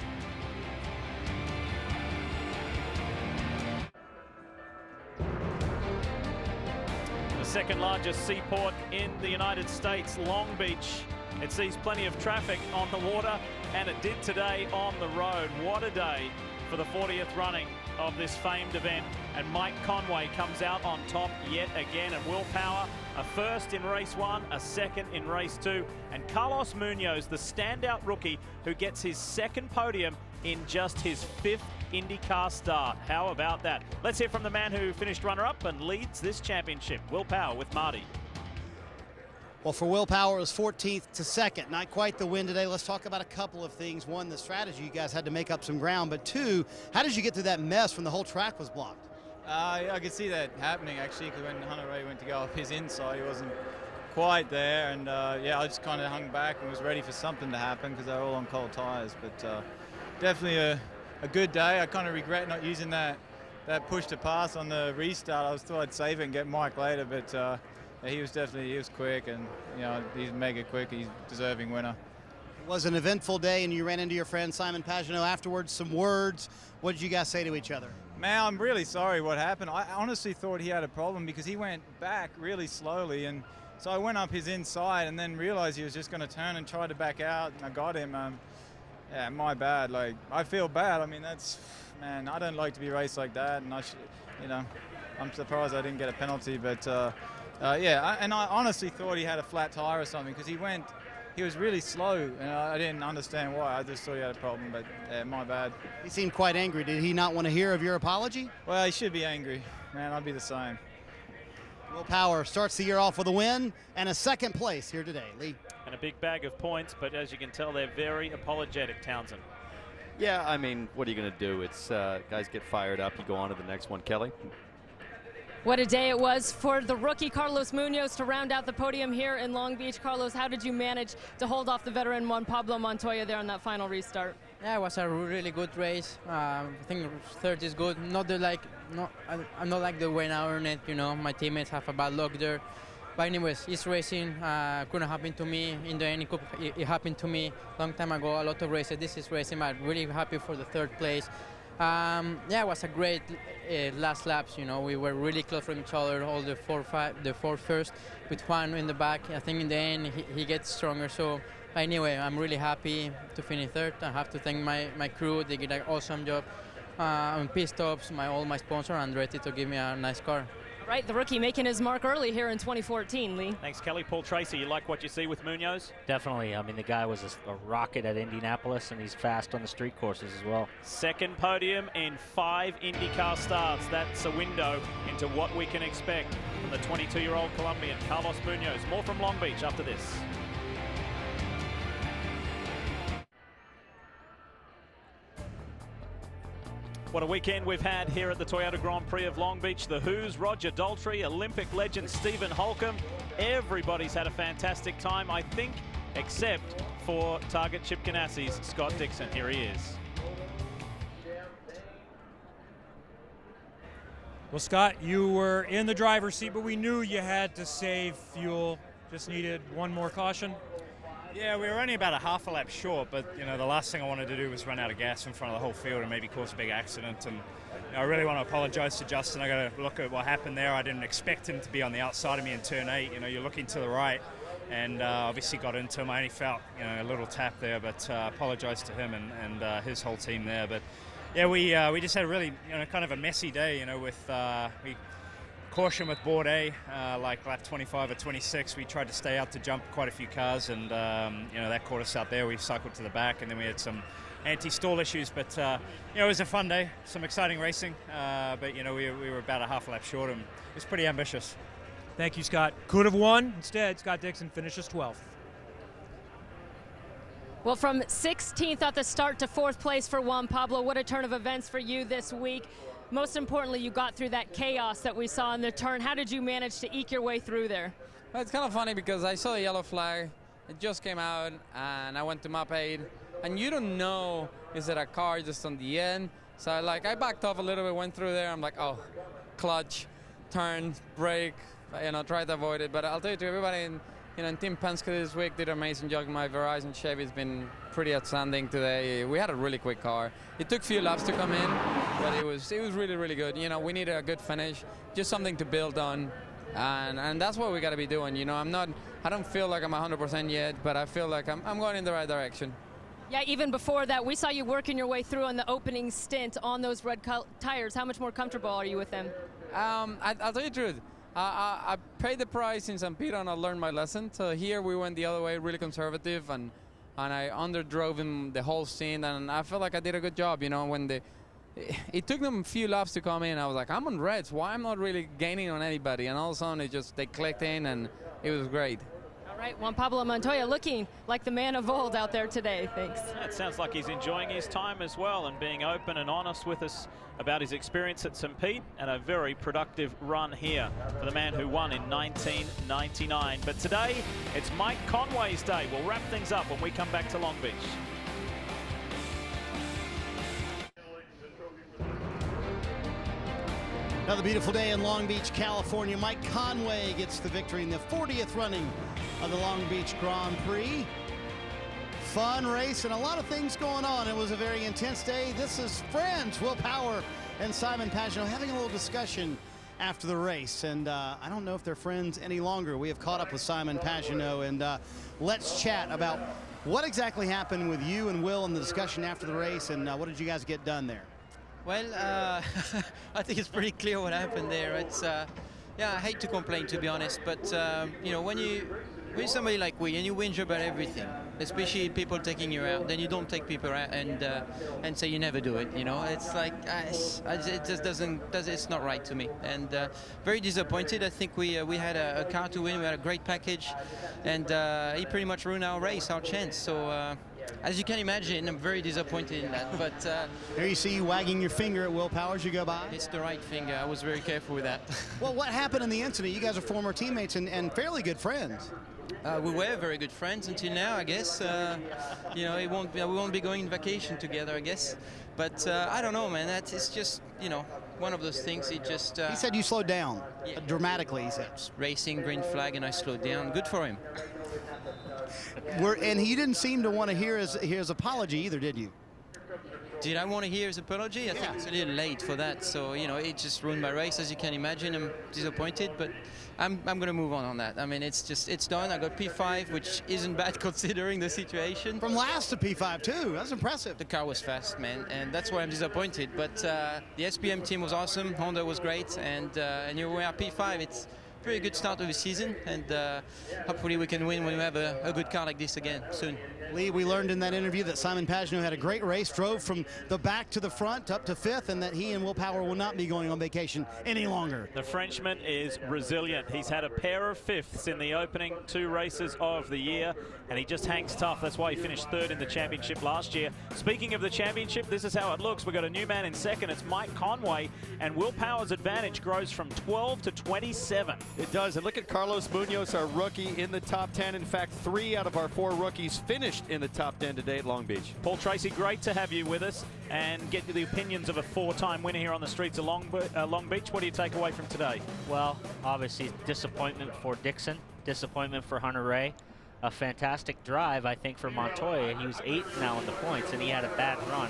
The second largest seaport in the United States, Long Beach. It sees plenty of traffic on the water, and it did today on the road. What a day for the 40th running of this famed event, and Mike Conway comes out on top yet again, and Will Power a first in race 1, a second in race 2, and Carlos Munoz, the standout rookie, who gets his second podium in just his 5th IndyCar start. How about that? Let's hear from the man who finished runner-up and leads this championship, Will Power with Marty. Well, for Will Power, it was 14th to 2nd. Not quite the win today. Let's talk about a couple of things. 1, the strategy. You guys had to make up some ground. But 2, how did you get through that mess when the whole track was blocked? I could see that happening, actually, because when Hunter Ray went to go off his inside, he wasn't quite there. And, yeah, I just kind of hung back and was ready for something to happen because they were all on cold tyres. But definitely a good day. I kind of regret not using that push to pass on the restart. Thought I'd save it and get Mike later, but he was quick, and he's mega quick. He's deserving winner. It was an eventful day, and you ran into your friend Simon Pagenaud afterwards. Some words. What did you guys say to each other? Man, I'm really sorry what happened. I honestly thought he had a problem because he went back really slowly, and so I went up his inside and then realized he was just going to turn and try to back out, and I got him. Yeah, my bad. Like, I feel bad. I mean, man, I don't like to be raced like that, and I'm surprised I didn't get a penalty, but yeah, and I honestly thought he had a flat tire or something because he was really slow, and I didn't understand why. I just thought he had a problem, but yeah, my bad. He seemed quite angry. Did he not want to hear of your apology? Well, he should be angry. Man, I'd be the same. Will Power starts the year off with a win and a 2nd place here today. Lee? And a big bag of points, but as you can tell, they're very apologetic, Townsend. Yeah, I mean, what are you going to do? It's guys get fired up. You go on to the next one. Kelly? What a day it was for the rookie Carlos Munoz to round out the podium here in Long Beach. Carlos, how did you manage to hold off the veteran Juan Pablo Montoya there on that final restart? Yeah, it was a really good race. I think 3rd is good. I'm not like the way I earned it. My teammates have a bad luck there. But anyways, it's racing. Couldn't happen to me in the Indy Cup. It happened to me a long time ago. A lot of races. This is racing. I'm really happy for the 3rd place. Yeah, it was a great last laps. We were really close from each other. All the 4 first with Juan in the back. I think in the end he gets stronger. So anyway, I'm really happy to finish 3rd. I have to thank my crew. They did an awesome job on pit stops. All my sponsor Andretti to give me a nice car. Right, the rookie making his mark early here in 2014, Lee. Thanks, Kelly. Paul Tracy, you like what you see with Munoz? Definitely. I mean, the guy was a rocket at Indianapolis, and he's fast on the street courses as well. 2nd podium in 5 IndyCar starts. That's a window into what we can expect from the 22-year-old Colombian, Carlos Munoz. More from Long Beach after this. What a weekend we've had here at the Toyota Grand Prix of Long Beach. The Who's, Roger Daltrey, Olympic legend Stephen Holcomb. Everybody's had a fantastic time, I think, except for Target Chip Ganassi's Scott Dixon. Here he is. Well, Scott, you were in the driver's seat, but we knew you had to save fuel. Just needed one more caution. Yeah, we were only about a half a lap short, but you know the last thing I wanted to do was run out of gas in front of the whole field and maybe cause a big accident. And you know, I really want to apologise to Justin. I got to look at what happened there. I didn't expect him to be on the outside of me in turn 8. You know, you're looking to the right, and obviously got into him. I only felt a little tap there, but apologise to him and his whole team there. But yeah, we just had a really kind of a messy day. With we caution with board A, like lap 25 or 26, we tried to stay out to jump quite a few cars, and that caught us out there. We cycled to the back, and then we had some anti-stall issues. But it was a fun day, some exciting racing. But we were about a half a lap short, and it was pretty ambitious. Thank you, Scott. Could have won. Instead, Scott Dixon finishes 12th. Well, from 16th at the start to 4th place for Juan Pablo, what a turn of events for you this week. Most importantly, you got through that chaos that we saw in the turn. How did you manage to eke your way through there? Well, it's kind of funny because I saw the yellow flag. It just came out, and I went to map 8. And you don't know, is it a car just on the end? So I backed off a little bit, went through there. I'm like, oh, clutch, turn, brake, try to avoid it. But I'll tell you, to everybody in Team Penske this week did an amazing job. My Verizon Chevy's been pretty outstanding today. We had a really quick car. It took a few laps to come in, but it was really, really good. We needed a good finish, just something to build on, and that's what we got to be doing. I don't feel like I'm 100% yet, but I feel like I'm going in the right direction. Yeah, even before that, we saw you working your way through on the opening stint on those red tires. How much more comfortable are you with them? I'll tell you the truth. I paid the price in St. Peter, and I learned my lesson. So here we went the other way, really conservative, and I underdrove him the whole stint, and I felt like I did a good job. When it took them a few laps to come in, I was like, I'm on reds. Why I'm not really gaining on anybody? And all of a sudden, they clicked in, and it was great. All right, Juan Pablo Montoya looking like the man of old out there today. Thanks. It sounds like he's enjoying his time as well and being open and honest with us about his experience at St. Pete, and a very productive run here for the man who won in 1999. But today, it's Mike Conway's day. We'll wrap things up when we come back to Long Beach. Another beautiful day in Long Beach, California. Mike Conway gets the victory in the 40th running of the Long Beach Grand Prix. Fun race and a lot of things going on. It was a very intense day. This is friends, Will Power and Simon Pagenaud, having a little discussion after the race. And I don't know if they're friends any longer. We have caught up with Simon Pagenaud, and let's chat about what exactly happened with you and Will in the discussion after the race, and what did you guys get done there? Well, I think it's pretty clear what happened there. It's, yeah, I hate to complain, to be honest, but when you're somebody like we and you whinge about everything, especially people taking you out, then you don't take people out and say you never do it. It's like it just doesn't. It's not right to me. And very disappointed. I think we had a car to win. We had a great package, and he pretty much ruined our race, our chance. So. As you can imagine, I'm very disappointed in that. But there you see you wagging your finger at Will Power as you go by. It's the right finger. I was very careful with that. Well, what happened in the incident? You guys are former teammates and fairly good friends. We were very good friends until now, I guess. We won't be going on vacation together, I guess. But I don't know, man. It's just, one of those things. He said you slowed down dramatically, he said. Racing, green flag, and I slowed down. Good for him. And he didn't seem to want to hear his apology either, did you? Did I want to hear his apology? I think it's a little late for that. So, it just ruined my race, as you can imagine. I'm disappointed, but I'm going to move on that. I mean, it's done. I got P5, which isn't bad considering the situation. From last to P5, too. That's impressive. The car was fast, man, and that's why I'm disappointed. But the SPM team was awesome. Honda was great, and we are P5. pretty good start of the season, and hopefully we can win when we have a good car like this again soon. Lee, we learned in that interview that Simon Pagenaud had a great race, drove from the back to the front up to 5th, and that he and Will Power will not be going on vacation any longer. The Frenchman is resilient. He's had a pair of 5ths in the opening 2 races of the year, and he just hangs tough. That's why he finished 3rd in the championship last year. Speaking of the championship, this is how it looks. We've got a new man in 2nd. It's Mike Conway, and Will Power's advantage grows from 12 to 27. It does, and look at Carlos Munoz, our rookie, in the top 10. In fact, 3 out of our 4 rookies finished in the top 10 today at Long Beach. Paul Tracy, great to have you with us and get the opinions of a 4-time winner here on the streets of Long Beach. What do you take away from today? Well, obviously disappointment for Dixon, disappointment for Hunter Ray. A fantastic drive, I think, for Montoya. He was 8th now in the points, and he had a bad run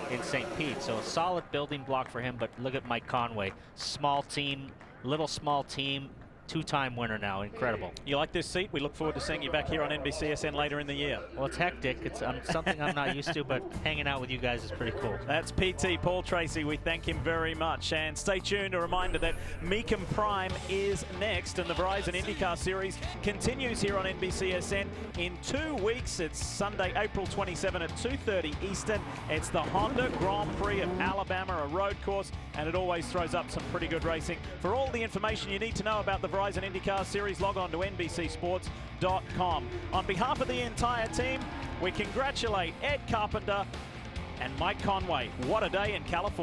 in St. Pete. So a solid building block for him, but look at Mike Conway. Small team, little small team, 2-time winner now. Incredible. You like this seat? We look forward to seeing you back here on NBCSN later in the year. Well, it's hectic. It's something I'm not used to, but hanging out with you guys is pretty cool. That's PT Paul Tracy. We thank him very much. And stay tuned. A reminder that Mecum Prime is next, and the Verizon IndyCar Series continues here on NBCSN in 2 weeks. It's Sunday, April 27 at 2:30 Eastern. It's the Honda Grand Prix of Alabama, a road course, and it always throws up some pretty good racing. For all the information you need to know about the Verizon IndyCar Series, log on to NBCSports.com. On behalf of the entire team, we congratulate Ed Carpenter and Mike Conway. What a day in California.